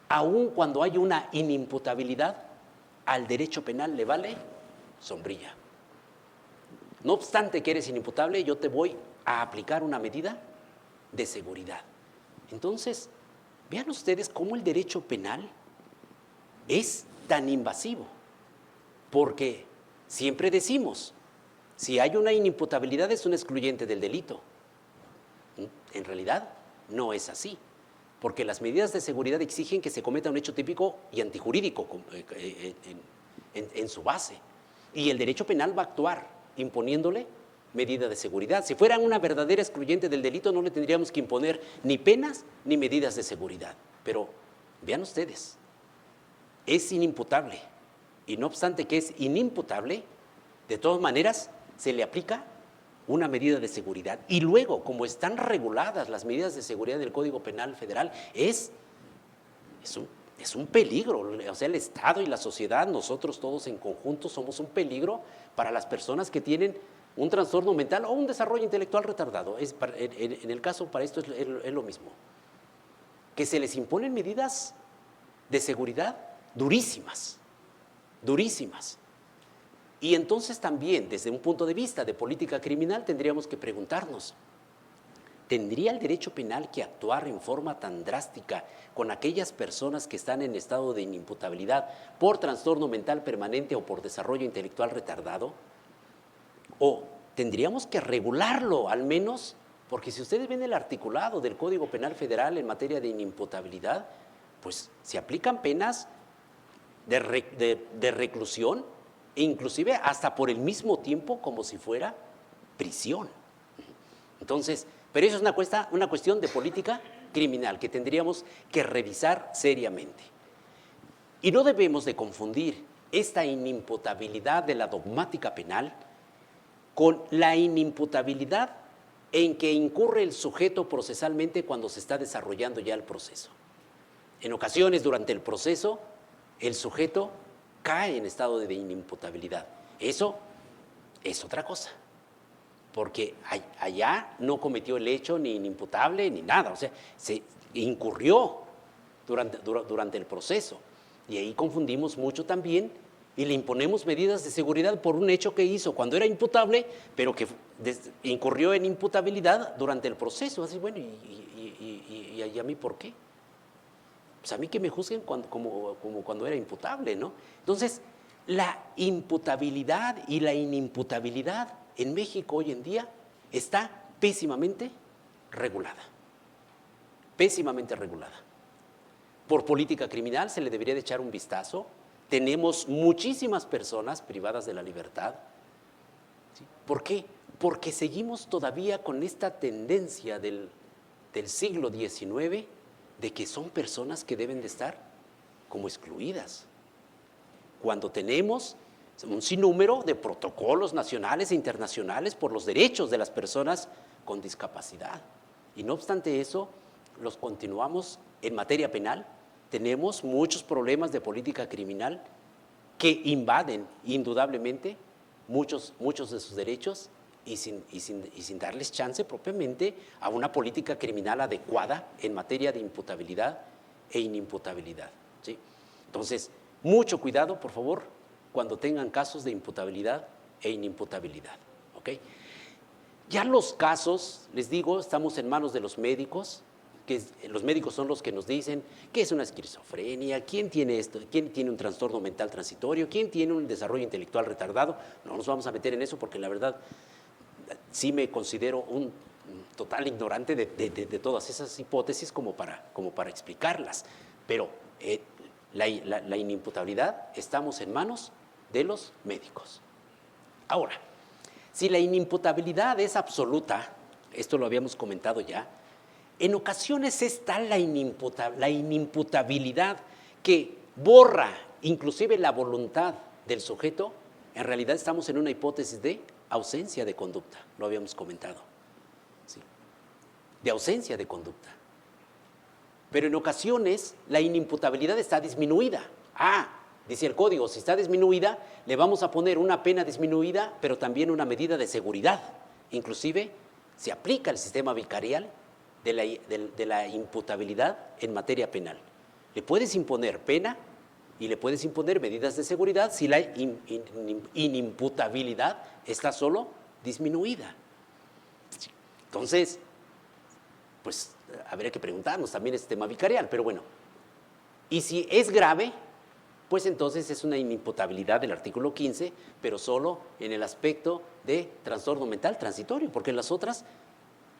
aun cuando hay una inimputabilidad, al derecho penal le vale sombrilla. No obstante que eres inimputable, yo te voy a aplicar una medida de seguridad. Entonces, vean ustedes cómo el derecho penal es tan invasivo, porque siempre decimos, si hay una inimputabilidad es un excluyente del delito. En realidad, no es así, porque las medidas de seguridad exigen que se cometa un hecho típico y antijurídico en su base, y el derecho penal va a actuar imponiéndole medida de seguridad. Si fuera una verdadera excluyente del delito, no le tendríamos que imponer ni penas ni medidas de seguridad. Pero vean ustedes, es inimputable, y no obstante que es inimputable, de todas maneras se le aplica una medida de seguridad. Y luego, como están reguladas las medidas de seguridad del Código Penal Federal, es un peligro. O sea, el Estado y la sociedad, nosotros todos en conjunto somos un peligro para las personas que tienen un trastorno mental o un desarrollo intelectual retardado. En el caso para esto es lo mismo. Que se les imponen medidas de seguridad durísimas, durísimas. Y entonces también, desde un punto de vista de política criminal, tendríamos que preguntarnos, ¿tendría el derecho penal que actuar en forma tan drástica con aquellas personas que están en estado de inimputabilidad por trastorno mental permanente o por desarrollo intelectual retardado? ¿O tendríamos que regularlo al menos? Porque si ustedes ven el articulado del Código Penal Federal en materia de inimputabilidad, pues se aplican penas de reclusión e inclusive hasta por el mismo tiempo como si fuera prisión. Entonces, pero eso es una cuestión de política criminal que tendríamos que revisar seriamente. Y no debemos de confundir esta inimputabilidad de la dogmática penal con la inimputabilidad en que incurre el sujeto procesalmente cuando se está desarrollando ya el proceso. En ocasiones, durante el proceso, el sujeto cae en estado de inimputabilidad. Eso es otra cosa, porque allá no cometió el hecho ni inimputable ni nada, o sea, se incurrió durante el proceso, y ahí confundimos mucho también y le imponemos medidas de seguridad por un hecho que hizo cuando era imputable, pero que incurrió en imputabilidad durante el proceso. Así, bueno, ¿y a mí por qué? Pues a mí que me juzguen como cuando era imputable, ¿no? Entonces, la imputabilidad y la inimputabilidad en México hoy en día está pésimamente regulada. Pésimamente regulada. Por política criminal se le debería de echar un vistazo. Tenemos muchísimas personas privadas de la libertad. ¿Sí? ¿Por qué? Porque seguimos todavía con esta tendencia del siglo XIX de que son personas que deben de estar como excluidas. Cuando tenemos un sinnúmero de protocolos nacionales e internacionales por los derechos de las personas con discapacidad. Y no obstante eso, los continuamos en materia penal. Tenemos muchos problemas de política criminal que invaden indudablemente muchos de sus derechos y sin darles chance propiamente a una política criminal adecuada en materia de imputabilidad e inimputabilidad, ¿sí? Entonces, mucho cuidado, por favor, cuando tengan casos de imputabilidad e inimputabilidad, ¿ok? Ya los casos, les digo, estamos en manos de los médicos, que los médicos son los que nos dicen qué es una esquizofrenia, quién tiene esto, quién tiene un trastorno mental transitorio, quién tiene un desarrollo intelectual retardado. No nos vamos a meter en eso porque la verdad sí me considero un total ignorante de todas esas hipótesis como para explicarlas, pero la inimputabilidad estamos en manos de los médicos. Ahora, si la inimputabilidad es absoluta, esto lo habíamos comentado ya, en ocasiones es tal la inimputabilidad que borra inclusive la voluntad del sujeto. En realidad estamos en una hipótesis de ausencia de conducta, lo habíamos comentado, ¿sí? De ausencia de conducta. Pero en ocasiones la inimputabilidad está disminuida. Dice el código, si está disminuida, le vamos a poner una pena disminuida, pero también una medida de seguridad. Inclusive se aplica el sistema vicarial de la imputabilidad en materia penal. Le puedes imponer pena y le puedes imponer medidas de seguridad si la inimputabilidad está solo disminuida. Entonces, pues habría que preguntarnos también este tema vicarial, pero bueno. Y si es grave, pues entonces es una inimputabilidad del artículo 15, pero solo en el aspecto de trastorno mental transitorio, porque en las otras,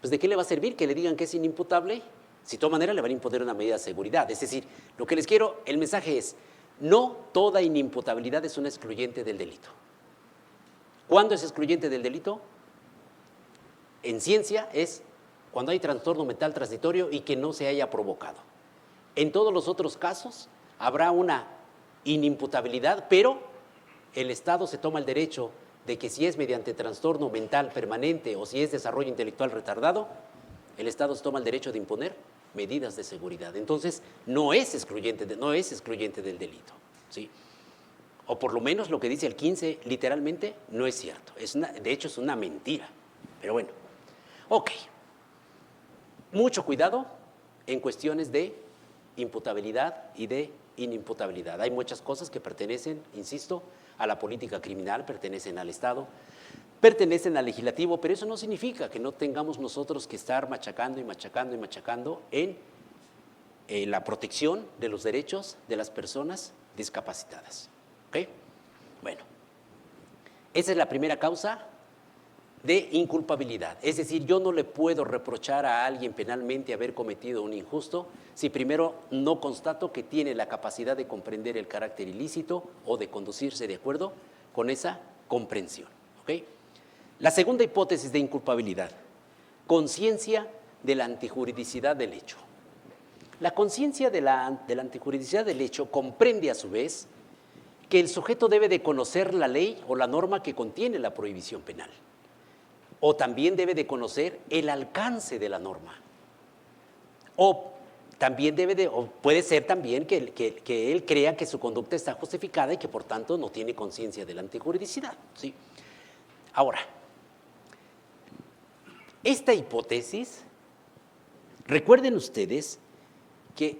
pues ¿de qué le va a servir que le digan que es inimputable? Si de todas maneras le van a imponer una medida de seguridad. Es decir, lo que les quiero, el mensaje es, no toda inimputabilidad es una excluyente del delito. ¿Cuándo es excluyente del delito? En ciencia es cuando hay trastorno mental transitorio y que no se haya provocado. En todos los otros casos habrá una inimputabilidad, pero el Estado se toma el derecho de que si es mediante trastorno mental permanente o si es desarrollo intelectual retardado, el Estado se toma el derecho de imponer medidas de seguridad. Entonces, no es excluyente del delito, ¿sí? O por lo menos lo que dice el 15 literalmente no es cierto. De hecho, es una mentira. Pero bueno, ok. Mucho cuidado en cuestiones de imputabilidad y de inimputabilidad. Hay muchas cosas que pertenecen, insisto, a la política criminal, pertenecen al Estado, pertenecen al legislativo, pero eso no significa que no tengamos nosotros que estar machacando y machacando y machacando en la protección de los derechos de las personas discapacitadas. ¿Ok? Bueno, esa es la primera causa de inculpabilidad. Es decir, yo no le puedo reprochar a alguien penalmente haber cometido un injusto si primero no constato que tiene la capacidad de comprender el carácter ilícito o de conducirse de acuerdo con esa comprensión. ¿Ok? La segunda hipótesis de inculpabilidad, conciencia de la antijuridicidad del hecho. La conciencia de la antijuridicidad del hecho comprende a su vez que el sujeto debe de conocer la ley o la norma que contiene la prohibición penal. O también debe de conocer el alcance de la norma. O también o puede ser también que él crea que su conducta está justificada y que por tanto no tiene conciencia de la antijuridicidad, ¿sí? Ahora, esta hipótesis, recuerden ustedes que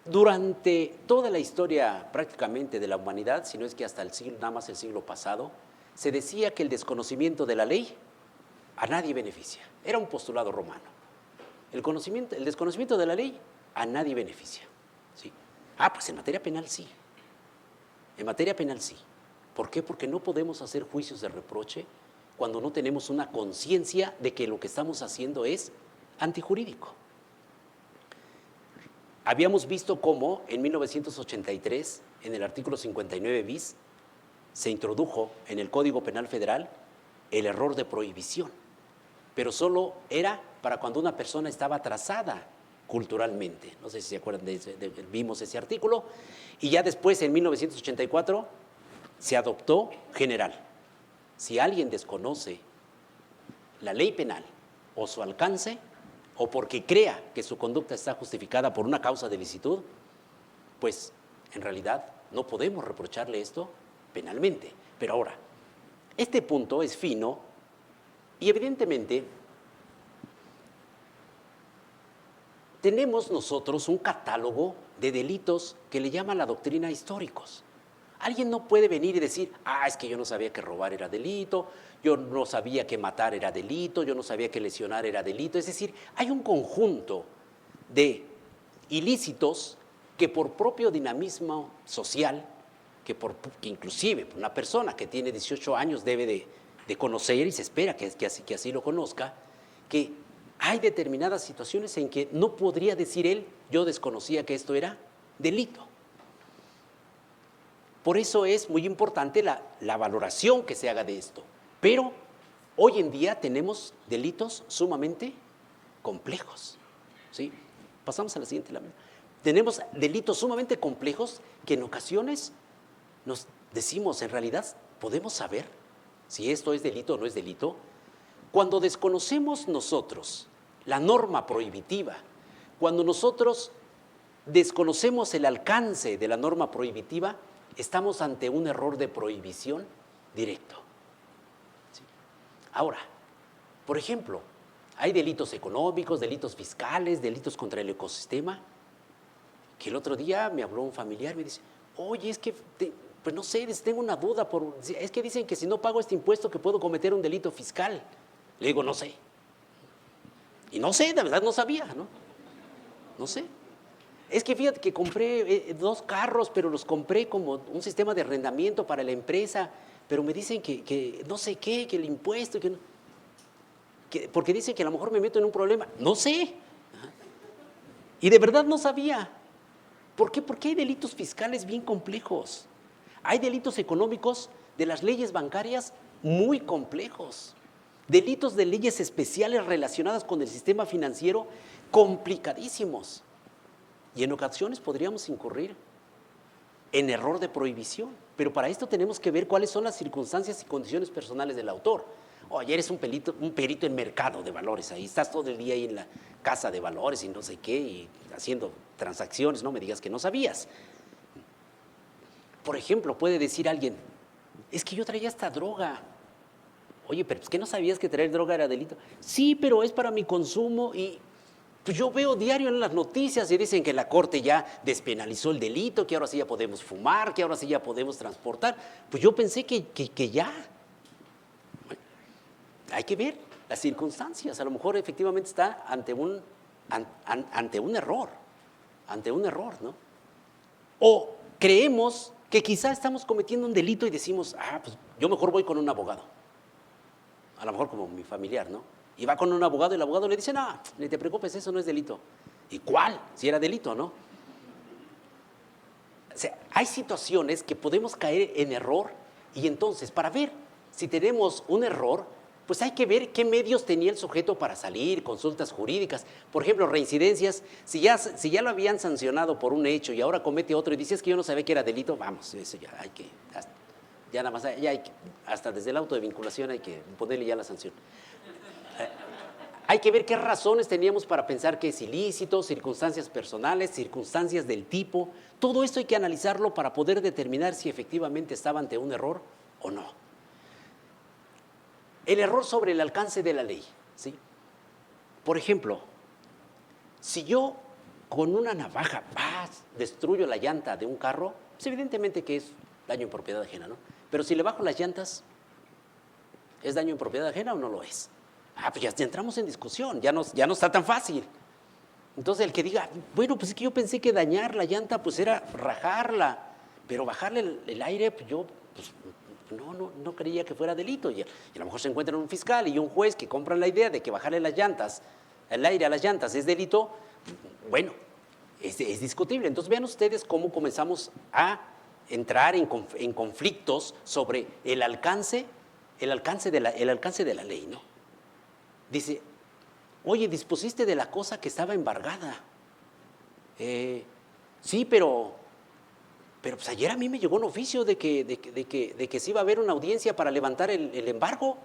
durante toda la historia prácticamente de la humanidad, si no es que hasta nada más el siglo pasado, se decía que el desconocimiento de la ley a nadie beneficia. Era un postulado romano. El desconocimiento de la ley a nadie beneficia, ¿sí? Pues en materia penal sí. En materia penal sí. ¿Por qué? Porque no podemos hacer juicios de reproche cuando no tenemos una conciencia de que lo que estamos haciendo es antijurídico. Habíamos visto cómo en 1983, en el artículo 59 bis, se introdujo en el Código Penal Federal el error de prohibición, pero solo era para cuando una persona estaba atrasada culturalmente. No sé si se acuerdan, vimos ese artículo, y ya después, en 1984, se adoptó general. Si alguien desconoce la ley penal o su alcance, o porque crea que su conducta está justificada por una causa de licitud, pues en realidad no podemos reprocharle esto penalmente. Pero ahora, este punto es fino y evidentemente tenemos nosotros un catálogo de delitos que le llama la doctrina históricos. Alguien no puede venir y decir, es que yo no sabía que robar era delito, yo no sabía que matar era delito, yo no sabía que lesionar era delito. Es decir, hay un conjunto de ilícitos que por propio dinamismo social, que inclusive una persona que tiene 18 años debe de conocer, y se espera que así lo conozca, que hay determinadas situaciones en que no podría decir él, yo desconocía que esto era delito. Por eso es muy importante la valoración que se haga de esto. Pero hoy en día tenemos delitos sumamente complejos, ¿sí? Pasamos a la siguiente lámina. Tenemos delitos sumamente complejos que en ocasiones nos decimos, en realidad, ¿podemos saber si esto es delito o no es delito? Cuando desconocemos nosotros la norma prohibitiva, cuando nosotros desconocemos el alcance de la norma prohibitiva, estamos ante un error de prohibición directo. ¿Sí? Ahora, por ejemplo, hay delitos económicos, delitos fiscales, delitos contra el ecosistema, que el otro día me habló un familiar y me dice, oye, es que, pues no sé, tengo una duda, es que dicen que si no pago este impuesto que puedo cometer un delito fiscal. Le digo, no sé. Y no sé, de verdad no sabía, ¿no? No sé. Es que fíjate que compré 2 carros, pero los compré como un sistema de arrendamiento para la empresa, pero me dicen que no sé qué, que el impuesto, porque dicen que a lo mejor me meto en un problema. No sé. Y de verdad no sabía. ¿Por qué? Porque hay delitos fiscales bien complejos. Hay delitos económicos de las leyes bancarias muy complejos. Delitos de leyes especiales relacionadas con el sistema financiero complicadísimos. Y en ocasiones podríamos incurrir en error de prohibición. Pero para esto tenemos que ver cuáles son las circunstancias y condiciones personales del autor. Oye, eres un perito en mercado de valores, ahí estás todo el día ahí en la casa de valores y no sé qué, y haciendo transacciones, no me digas que no sabías. Por ejemplo, puede decir alguien, es que yo traía esta droga. Oye, pero es que no sabías que traer droga era delito. Sí, pero es para mi consumo y pues yo veo diario en las noticias y dicen que la Corte ya despenalizó el delito, que ahora sí ya podemos fumar, que ahora sí ya podemos transportar. Pues yo pensé que ya. Bueno, hay que ver las circunstancias. A lo mejor efectivamente está ante un error, ¿no? O creemos que quizá estamos cometiendo un delito y decimos, pues yo mejor voy con un abogado. A lo mejor como mi familiar, ¿no? Y va con un abogado y el abogado le dice, no, ni te preocupes, eso no es delito. ¿Y cuál? Si era delito, ¿no? O sea, hay situaciones que podemos caer en error y entonces para ver si tenemos un error, pues hay que ver qué medios tenía el sujeto para salir, consultas jurídicas. Por ejemplo, reincidencias, si ya lo habían sancionado por un hecho y ahora comete otro y dices que yo no sabía que era delito, vamos, eso ya hay que, ya nada más, ya hay que, hasta desde el auto de vinculación hay que ponerle ya la sanción. Hay que ver qué razones teníamos para pensar que es ilícito, circunstancias personales, circunstancias del tipo. Todo esto hay que analizarlo para poder determinar si efectivamente estaba ante un error o no. El error sobre el alcance de la ley, ¿sí? Por ejemplo, si yo con una navaja destruyo la llanta de un carro, pues evidentemente que es daño en propiedad ajena, ¿no? Pero si le bajo las llantas, ¿es daño en propiedad ajena o no lo es? Pues ya entramos en discusión, ya no está tan fácil. Entonces el que diga, bueno, pues es que yo pensé que dañar la llanta pues era rajarla, pero bajarle el aire, pues yo pues, no creía que fuera delito. Y a lo mejor se encuentran un fiscal y un juez que compran la idea de que bajarle las llantas, el aire a las llantas es delito. Bueno, es discutible. Entonces vean ustedes cómo comenzamos a entrar en conflictos sobre el alcance de la ley, ¿no? Dice, oye, dispusiste de la cosa que estaba embargada. Sí, pero pues ayer a mí me llegó un oficio de que se iba a haber una audiencia para levantar el embargo.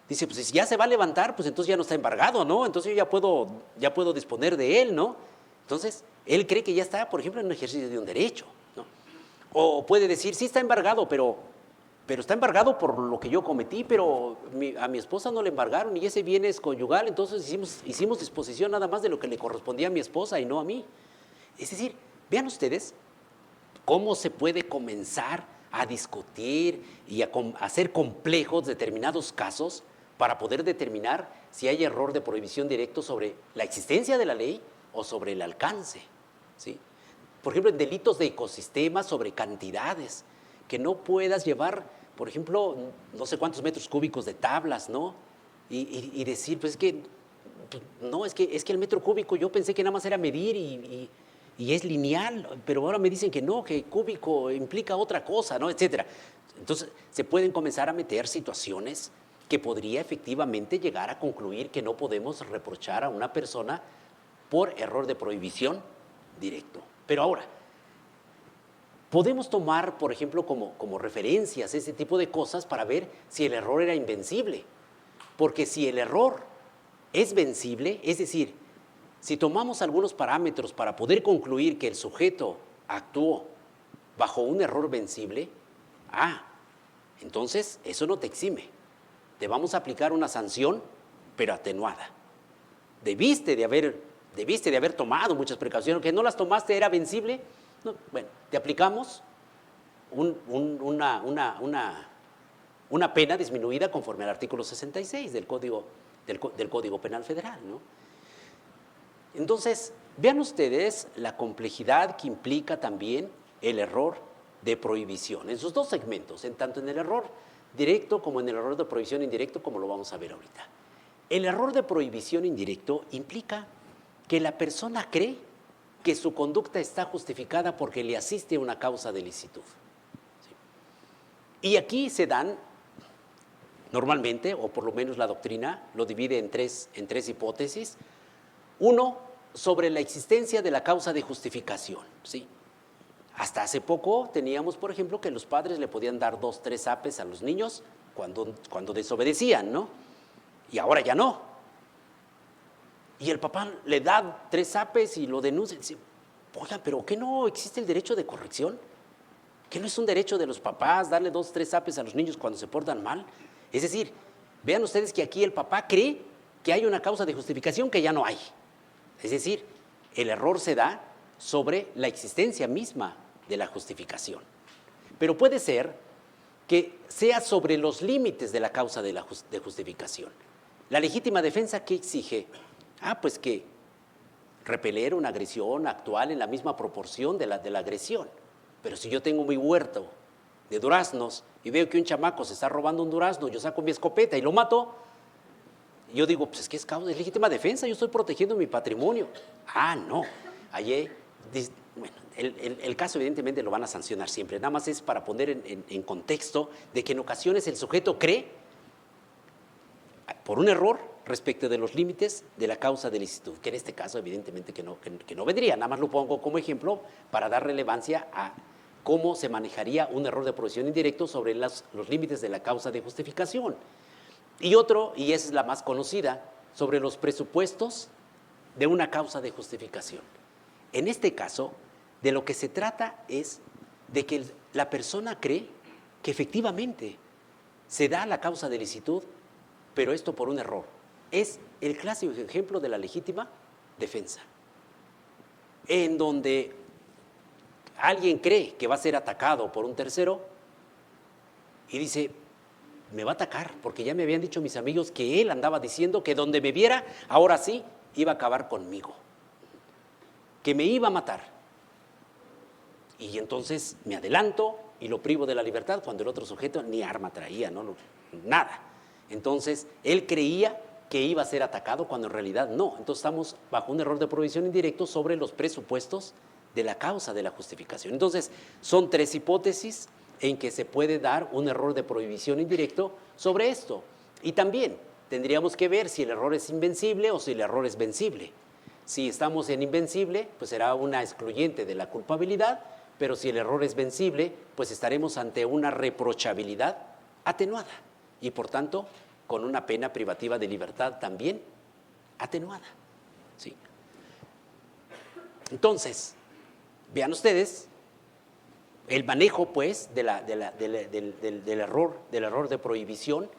Dice, pues si ya se va a levantar, pues entonces ya no está embargado, ¿no? Entonces yo ya puedo disponer de él, ¿no? Entonces, él cree que ya está, por ejemplo, en un ejercicio de un derecho, ¿no? O puede decir, sí está embargado, pero está embargado por lo que yo cometí, pero a mi esposa no le embargaron y ese bien es conyugal, entonces hicimos disposición nada más de lo que le correspondía a mi esposa y no a mí. Es decir, vean ustedes cómo se puede comenzar a discutir y a hacer complejos determinados casos para poder determinar si hay error de prohibición directo sobre la existencia de la ley o sobre el alcance, ¿sí? Por ejemplo, en delitos de ecosistemas sobre cantidades, que no puedas llevar por ejemplo, no sé cuántos metros cúbicos de tablas, ¿no? Y decir, pues es que, no, es que el metro cúbico yo pensé que nada más era medir y es lineal, pero ahora me dicen que no, que cúbico implica otra cosa, ¿no? Etcétera. Entonces, se pueden comenzar a meter situaciones que podría efectivamente llegar a concluir que no podemos reprochar a una persona por error de prohibición directo. Pero ahora, podemos tomar, por ejemplo, como referencias ese tipo de cosas para ver si el error era invencible. Porque si el error es vencible, es decir, si tomamos algunos parámetros para poder concluir que el sujeto actuó bajo un error vencible, entonces eso no te exime. Te vamos a aplicar una sanción, pero atenuada. Debiste de haber tomado muchas precauciones, que no las tomaste, era vencible. No, bueno, te aplicamos una pena disminuida conforme al artículo 66 del Código Penal Federal, ¿no? Entonces, vean ustedes la complejidad que implica también el error de prohibición en sus dos segmentos, tanto en el error directo como en el error de prohibición indirecto, como lo vamos a ver ahorita. El error de prohibición indirecto implica que la persona cree que su conducta está justificada porque le asiste una causa de licitud. ¿Sí? Y aquí se dan, normalmente, o por lo menos la doctrina lo divide en tres hipótesis. Uno, sobre la existencia de la causa de justificación, ¿sí? Hasta hace poco teníamos, por ejemplo, que los padres le podían dar 2, 3 apes a los niños cuando desobedecían, ¿no? Y ahora ya no. Y el papá le da 3 apes y lo denuncia. Dice, oiga, ¿pero qué no existe el derecho de corrección? ¿Qué no es un derecho de los papás darle 2, 3 apes a los niños cuando se portan mal? Es decir, vean ustedes que aquí el papá cree que hay una causa de justificación que ya no hay. Es decir, el error se da sobre la existencia misma de la justificación. Pero puede ser que sea sobre los límites de la causa de justificación. La legítima defensa, ¿qué exige? Pues que repeler una agresión actual en la misma proporción de la agresión. Pero si yo tengo mi huerto de duraznos y veo que un chamaco se está robando un durazno, yo saco mi escopeta y lo mato, yo digo, pues es que es legítima defensa, yo estoy protegiendo mi patrimonio. No, bueno, el caso evidentemente lo van a sancionar siempre, nada más es para poner en contexto de que en ocasiones el sujeto cree, por un error, respecto de los límites de la causa de licitud, que en este caso evidentemente que no vendría, nada más lo pongo como ejemplo para dar relevancia a cómo se manejaría un error de prohibición indirecto sobre los límites de la causa de justificación. Y otro, y esa es la más conocida, sobre los presupuestos de una causa de justificación. En este caso, de lo que se trata es de que la persona cree que efectivamente se da la causa de licitud, pero esto por un error. Es el clásico ejemplo de la legítima defensa, en donde alguien cree que va a ser atacado por un tercero y dice, me va a atacar, porque ya me habían dicho mis amigos que él andaba diciendo que donde me viera, ahora sí, iba a acabar conmigo, que me iba a matar. Y entonces me adelanto y lo privo de la libertad cuando el otro sujeto ni arma traía, nada. Entonces, él creía que iba a ser atacado cuando en realidad no. Entonces, estamos bajo un error de prohibición indirecto sobre los presupuestos de la causa de la justificación. Entonces, son 3 hipótesis en que se puede dar un error de prohibición indirecto sobre esto. Y también tendríamos que ver si el error es invencible o si el error es vencible. Si estamos en invencible, pues será una excluyente de la culpabilidad, pero si el error es vencible, pues estaremos ante una reprochabilidad atenuada y por tanto con una pena privativa de libertad también atenuada. ¿Sí? Entonces, vean ustedes el manejo, pues, del error de prohibición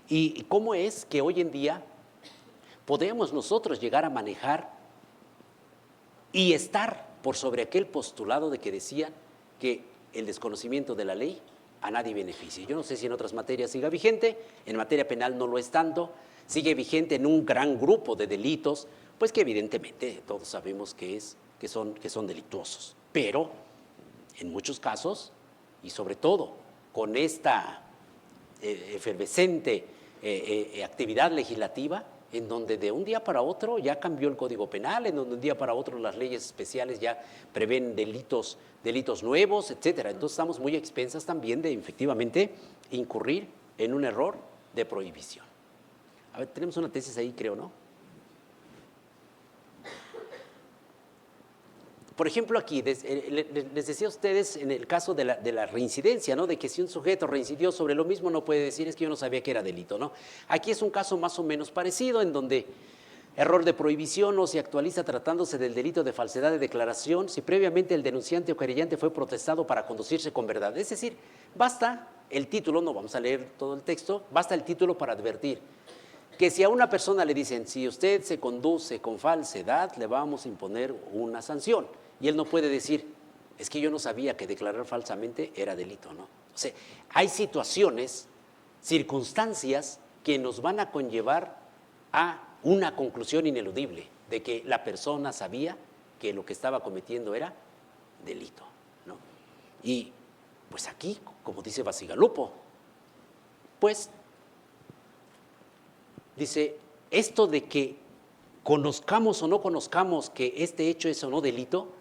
y cómo es que hoy en día podemos nosotros llegar a manejar y estar por sobre aquel postulado de que decían que el desconocimiento de la ley a nadie beneficia. Yo no sé si en otras materias siga vigente, en materia penal no lo es tanto, sigue vigente en un gran grupo de delitos, pues que evidentemente todos sabemos que son delictuosos, pero en muchos casos, y sobre todo con esta efervescente actividad legislativa, en donde de un día para otro ya cambió el Código Penal, en donde de un día para otro las leyes especiales ya prevén delitos nuevos, etcétera. Entonces estamos muy expensas también de efectivamente incurrir en un error de prohibición. A ver, tenemos una tesis ahí, creo, ¿no? Por ejemplo, aquí, les decía a ustedes en el caso de la reincidencia, ¿no? De que si un sujeto reincidió sobre lo mismo no puede decir, es que yo no sabía que era delito, ¿no? Aquí es un caso más o menos parecido, en donde error de prohibición no se actualiza tratándose del delito de falsedad de declaración si previamente el denunciante o querellante fue protestado para conducirse con verdad. Es decir, basta el título, no vamos a leer todo el texto, basta el título para advertir que si a una persona le dicen, si usted se conduce con falsedad, le vamos a imponer una sanción. Y él no puede decir, es que yo no sabía que declarar falsamente era delito, ¿no? O sea, hay situaciones, circunstancias que nos van a conllevar a una conclusión ineludible de que la persona sabía que lo que estaba cometiendo era delito, ¿no? Y pues aquí, como dice Bacigalupo, pues dice, esto de que conozcamos o no conozcamos que este hecho es o no delito,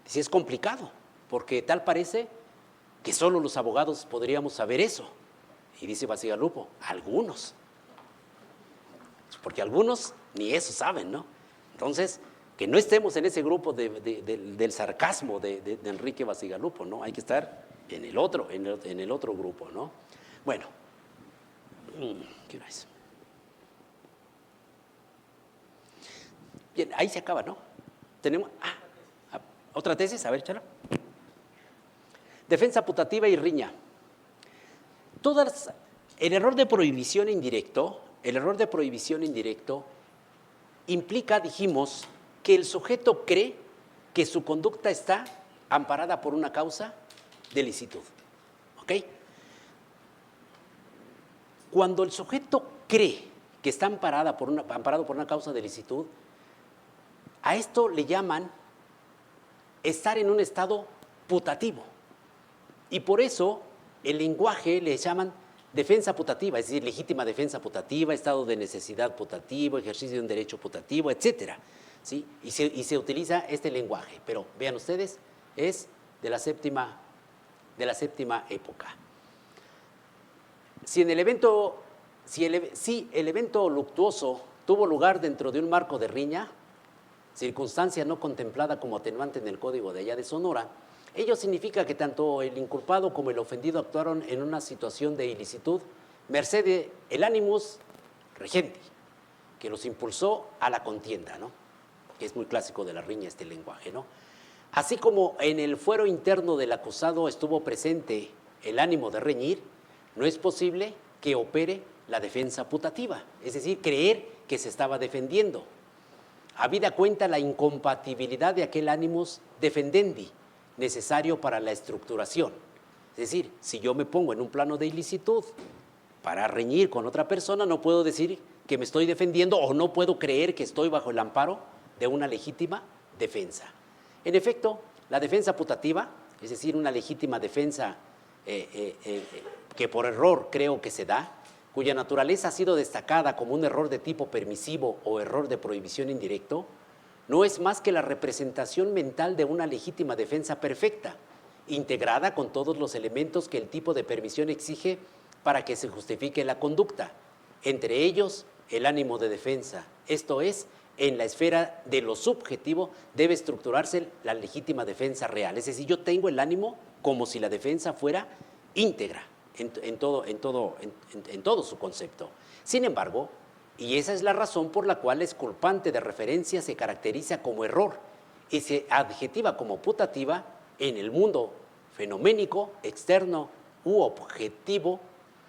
dice, es complicado, porque tal parece que solo los abogados podríamos saber eso. Y dice Bacigalupo, algunos, porque algunos ni eso saben, ¿no? Entonces, que no estemos en ese grupo del sarcasmo de Enrique Bacigalupo, ¿no? Hay que estar en el otro grupo, ¿no? Bueno, ¿qué hora es? Bien, ahí se acaba, ¿no? Tenemos, otra tesis, a ver, échala. Defensa putativa y riña. El error de prohibición indirecto implica, dijimos, que el sujeto cree que su conducta está amparada por una causa de licitud, ¿ok? Cuando el sujeto cree que está amparado por una causa de licitud, a esto le llaman estar en un estado putativo. Y por eso el lenguaje le llaman defensa putativa, es decir, legítima defensa putativa, estado de necesidad putativo, ejercicio de un derecho putativo, etcétera, ¿sí? Y se utiliza este lenguaje, pero vean ustedes, es de la séptima época. Si el evento luctuoso tuvo lugar dentro de un marco de riña, circunstancia no contemplada como atenuante en el Código de allá de Sonora, ello significa que tanto el inculpado como el ofendido actuaron en una situación de ilicitud, merced el animus regendi, que los impulsó a la contienda, ¿no? Que es muy clásico de la riña este lenguaje, ¿no? Así como en el fuero interno del acusado estuvo presente el ánimo de reñir, no es posible que opere la defensa putativa, es decir, creer que se estaba defendiendo. Habida cuenta la incompatibilidad de aquel animus defendendi, necesario para la estructuración. Es decir, si yo me pongo en un plano de ilicitud para reñir con otra persona, no puedo decir que me estoy defendiendo o no puedo creer que estoy bajo el amparo de una legítima defensa. En efecto, la defensa putativa, es decir, una legítima defensa que por error creo que se da, cuya naturaleza ha sido destacada como un error de tipo permisivo o error de prohibición indirecto, no es más que la representación mental de una legítima defensa perfecta, integrada con todos los elementos que el tipo de permisión exige para que se justifique la conducta, entre ellos el ánimo de defensa. Esto es, en la esfera de lo subjetivo debe estructurarse la legítima defensa real. Es decir, yo tengo el ánimo como si la defensa fuera íntegra en todo su concepto. Sin embargo, y esa es la razón por la cual la exculpante de referencia se caracteriza como error y se adjetiva como putativa en el mundo fenoménico, externo u objetivo,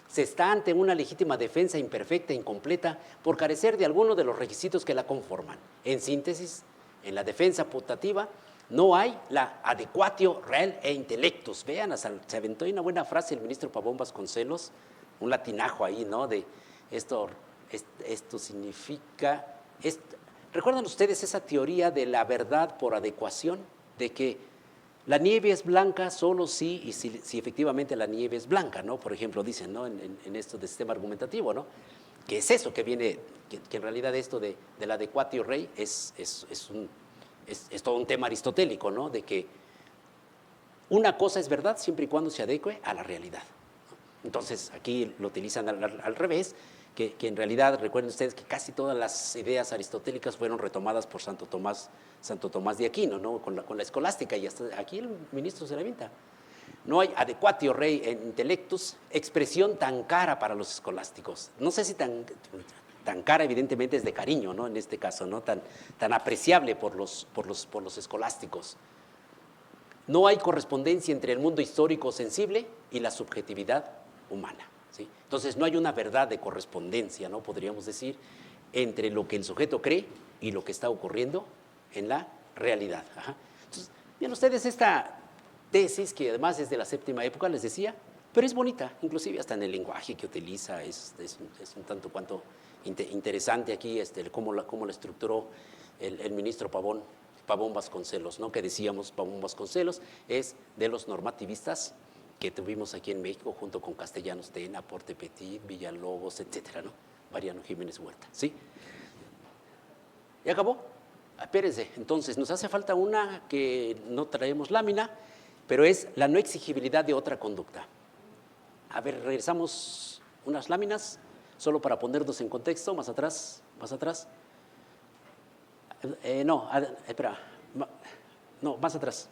se está ante una legítima defensa imperfecta e incompleta por carecer de alguno de los requisitos que la conforman. En síntesis, en la defensa putativa no hay la adequatio real e intellectus. Vean, se aventó una buena frase el ministro Pavón Vasconcelos, un latinajo ahí, ¿no? De esto significa, ¿recuerdan ustedes esa teoría de la verdad por adecuación? De que La nieve es blanca solo si, y si efectivamente la nieve es blanca, ¿no? Por ejemplo, dicen, ¿no? En esto de sistema argumentativo, ¿no? Que es eso que viene, que en realidad esto de la adequatio rei es todo un tema aristotélico, ¿no? De que una cosa es verdad siempre y cuando se adecue a la realidad. Entonces, aquí lo utilizan al revés, que en realidad, recuerden ustedes que casi todas las ideas aristotélicas fueron retomadas por Santo Tomás de Aquino, ¿no? Con la escolástica, y hasta aquí el ministro se la avienta. No hay adequatio rei intellectus, expresión tan cara para los escolásticos. No sé si tan cara, evidentemente es de cariño, ¿no? En este caso, ¿no? Tan apreciable por los escolásticos. No hay correspondencia entre el mundo histórico sensible y la subjetividad humana, ¿sí? Entonces, no hay una verdad de correspondencia, ¿no? Podríamos decir, entre lo que el sujeto cree y lo que está ocurriendo en la realidad. Ajá. Entonces, vean ustedes esta tesis, que además es de la séptima época, les decía, pero es bonita, inclusive hasta en el lenguaje que utiliza, es un tanto cuanto interesante aquí cómo la estructuró el ministro Pavón Vasconcelos, ¿no? Que decíamos, Pavón Vasconcelos es de los normativistas que tuvimos aquí en México, junto con Castellanos Tena, Porte Petit, Villalobos, etcétera, ¿no? Mariano Jiménez Huerta, ¿sí? ¿Ya acabó? Espérense, entonces nos hace falta una que no traemos lámina, pero es la no exigibilidad de otra conducta. A ver, regresamos unas láminas, solo para ponernos en contexto, más atrás. Espera, no, más atrás.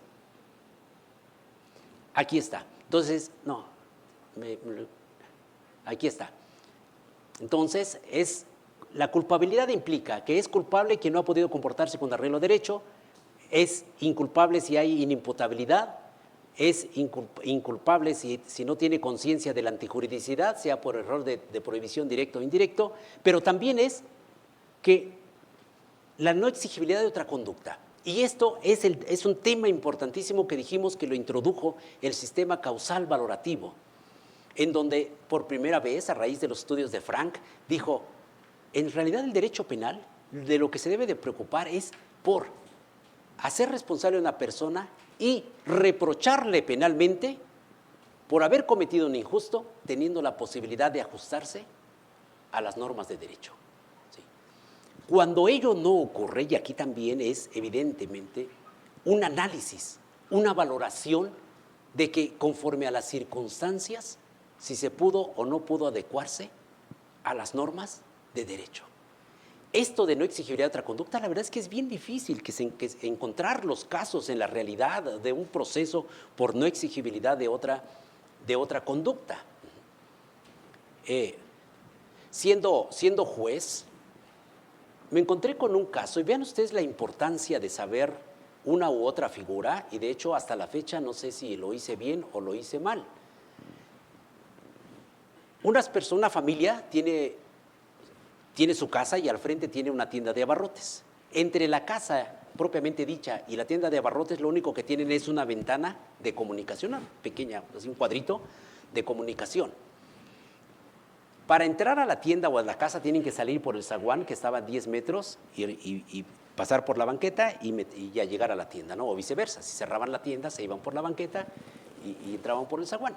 Aquí está. Entonces, no, aquí está. Entonces, la culpabilidad implica que es culpable quien no ha podido comportarse con arreglo a derecho, es inculpable si hay inimputabilidad, es inculpable si no tiene conciencia de la antijuridicidad, sea por error de prohibición directo o indirecto, pero también es que la no exigibilidad de otra conducta. Y esto es un tema importantísimo que dijimos que lo introdujo el sistema causal valorativo, en donde por primera vez, a raíz de los estudios de Frank, dijo, en realidad el derecho penal de lo que se debe de preocupar es por hacer responsable a una persona y reprocharle penalmente por haber cometido un injusto, teniendo la posibilidad de ajustarse a las normas de derecho. ¿Sí? Cuando ello no ocurre, y aquí también es evidentemente un análisis, una valoración de que conforme a las circunstancias, si se pudo o no pudo adecuarse a las normas de derecho. Esto de no exigibilidad de otra conducta, la verdad es que es bien difícil que encontrar los casos en la realidad de un proceso por no exigibilidad de otra conducta. Siendo juez, me encontré con un caso, y vean ustedes la importancia de saber una u otra figura, y de hecho hasta la fecha no sé si lo hice bien o lo hice mal. Una familia tiene su casa y al frente tiene una tienda de abarrotes. Entre la casa propiamente dicha y la tienda de abarrotes, lo único que tienen es una ventana de comunicación, una pequeña, así un cuadrito de comunicación. Para entrar a la tienda o a la casa tienen que salir por el zaguán, que estaba a 10 metros, y pasar por la banqueta y ya llegar a la tienda, ¿no? O viceversa, si cerraban la tienda, se iban por la banqueta y entraban por el zaguán.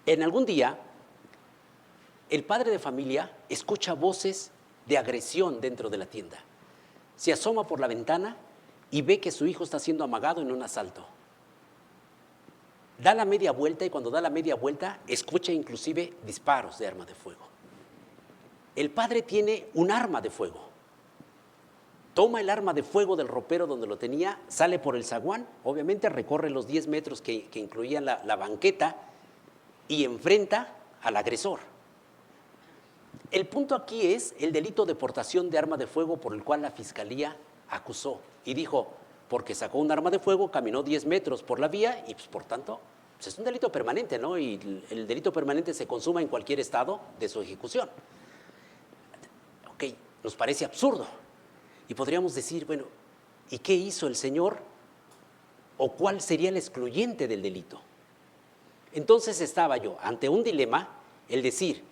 En algún día, el padre de familia escucha voces de agresión dentro de la tienda. Se asoma por la ventana y ve que su hijo está siendo amagado en un asalto. Da la media vuelta y cuando da la media vuelta escucha inclusive disparos de arma de fuego. El padre tiene un arma de fuego. Toma el arma de fuego del ropero donde lo tenía, sale por el zaguán, obviamente recorre los 10 metros que incluían la banqueta y enfrenta al agresor. El punto aquí es el delito de portación de arma de fuego por el cual la fiscalía acusó y dijo, porque sacó un arma de fuego, caminó 10 metros por la vía y pues, por tanto pues es un delito permanente, ¿no? Y el delito permanente se consuma en cualquier estado de su ejecución. Ok, nos parece absurdo y podríamos decir, bueno, ¿y qué hizo el señor? ¿O cuál sería el excluyente del delito? Entonces estaba yo ante un dilema, el decir,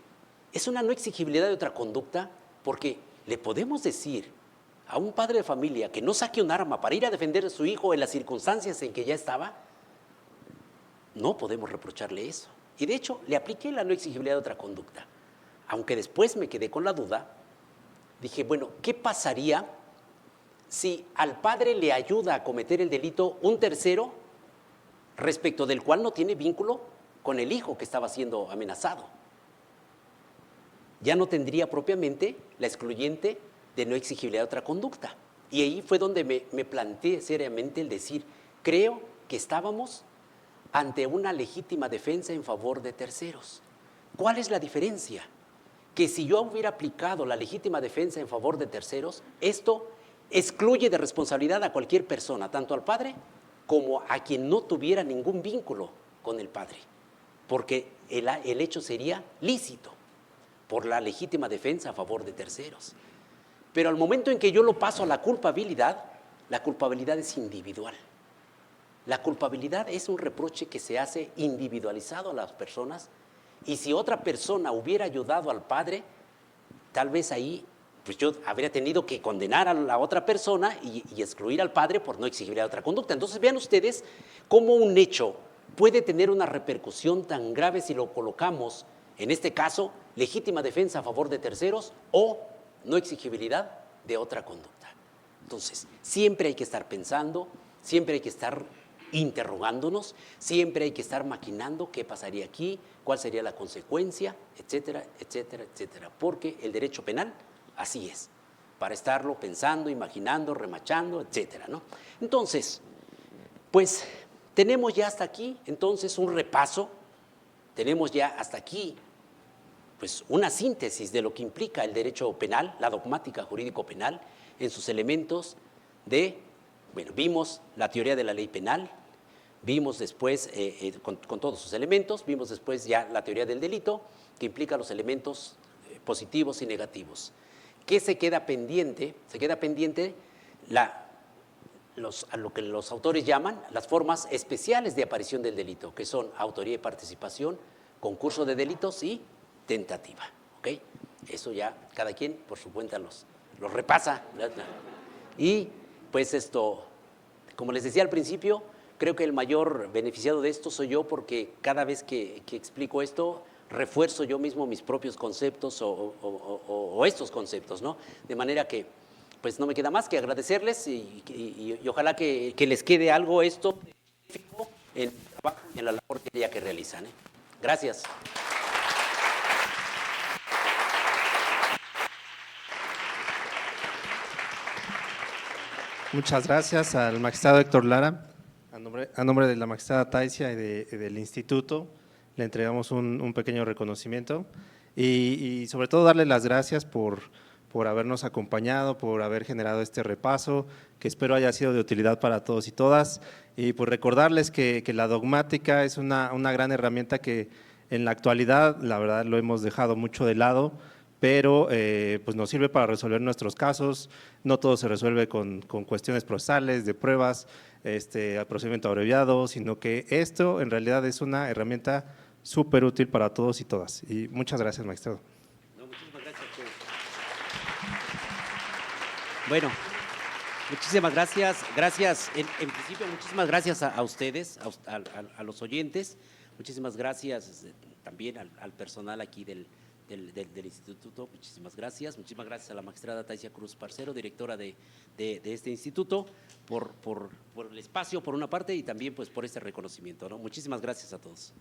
es una no exigibilidad de otra conducta porque le podemos decir a un padre de familia que no saque un arma para ir a defender a su hijo en las circunstancias en que ya estaba, no podemos reprocharle eso. Y de hecho, le apliqué la no exigibilidad de otra conducta. Aunque después me quedé con la duda, dije, bueno, ¿qué pasaría si al padre le ayuda a cometer el delito un tercero respecto del cual no tiene vínculo con el hijo que estaba siendo amenazado? Ya no tendría propiamente la excluyente de no exigibilidad de otra conducta. Y ahí fue donde me planteé seriamente el decir, creo que estábamos ante una legítima defensa en favor de terceros. ¿Cuál es la diferencia? Que si yo hubiera aplicado la legítima defensa en favor de terceros, esto excluye de responsabilidad a cualquier persona, tanto al padre como a quien no tuviera ningún vínculo con el padre, porque el hecho sería lícito por la legítima defensa a favor de terceros. Pero al momento en que yo lo paso a la culpabilidad es individual. La culpabilidad es un reproche que se hace individualizado a las personas, y si otra persona hubiera ayudado al padre, tal vez ahí pues yo habría tenido que condenar a la otra persona y excluir al padre por no exigibilidad de otra conducta. Entonces vean ustedes cómo un hecho puede tener una repercusión tan grave si lo colocamos, en este caso, legítima defensa a favor de terceros o no exigibilidad de otra conducta. Entonces, siempre hay que estar pensando, siempre hay que estar interrogándonos, siempre hay que estar maquinando qué pasaría aquí, cuál sería la consecuencia, etcétera, etcétera, etcétera. Porque el derecho penal así es, para estarlo pensando, imaginando, remachando, etcétera, ¿no? Entonces, pues tenemos ya hasta aquí, entonces, un repaso, tenemos ya hasta aquí, pues una síntesis de lo que implica el derecho penal, la dogmática jurídico-penal, en sus elementos de, bueno, vimos la teoría de la ley penal, vimos después, con todos sus elementos, vimos después ya la teoría del delito, que implica los elementos positivos y negativos. ¿Qué se queda pendiente? Se queda pendiente a lo que los autores llaman las formas especiales de aparición del delito, que son autoría y participación, concurso de delitos y tentativa. ¿Okay? Eso ya cada quien por su cuenta los repasa. Y pues esto, como les decía al principio, creo que el mayor beneficiado de esto soy yo, porque cada vez que explico esto, refuerzo yo mismo mis propios conceptos o estos conceptos, ¿no? De manera que, pues no me queda más que agradecerles y ojalá que les quede algo esto en el trabajo y en la labor diaria que realizan. Gracias. Muchas gracias al magistrado Héctor Lara. A nombre de la magistrada Taisia y del instituto, le entregamos un pequeño reconocimiento y sobre todo darle las gracias por habernos acompañado, por haber generado este repaso, que espero haya sido de utilidad para todos y todas, y por recordarles que la dogmática es una gran herramienta que en la actualidad, la verdad, lo hemos dejado mucho de lado, pero pues nos sirve para resolver nuestros casos. No todo se resuelve con cuestiones procesales, de pruebas, procedimiento abreviado, sino que esto en realidad es una herramienta súper útil para todos y todas. Y muchas gracias, magistrado. No, muchísimas gracias. Bueno, muchísimas gracias. Gracias, en principio, muchísimas gracias a ustedes, a los oyentes. Muchísimas gracias también al personal aquí del instituto. Muchísimas gracias a la magistrada Taisia Cruz Parcero, directora de este instituto, por el espacio por una parte y también pues por este reconocimiento, ¿no? Muchísimas gracias a todos.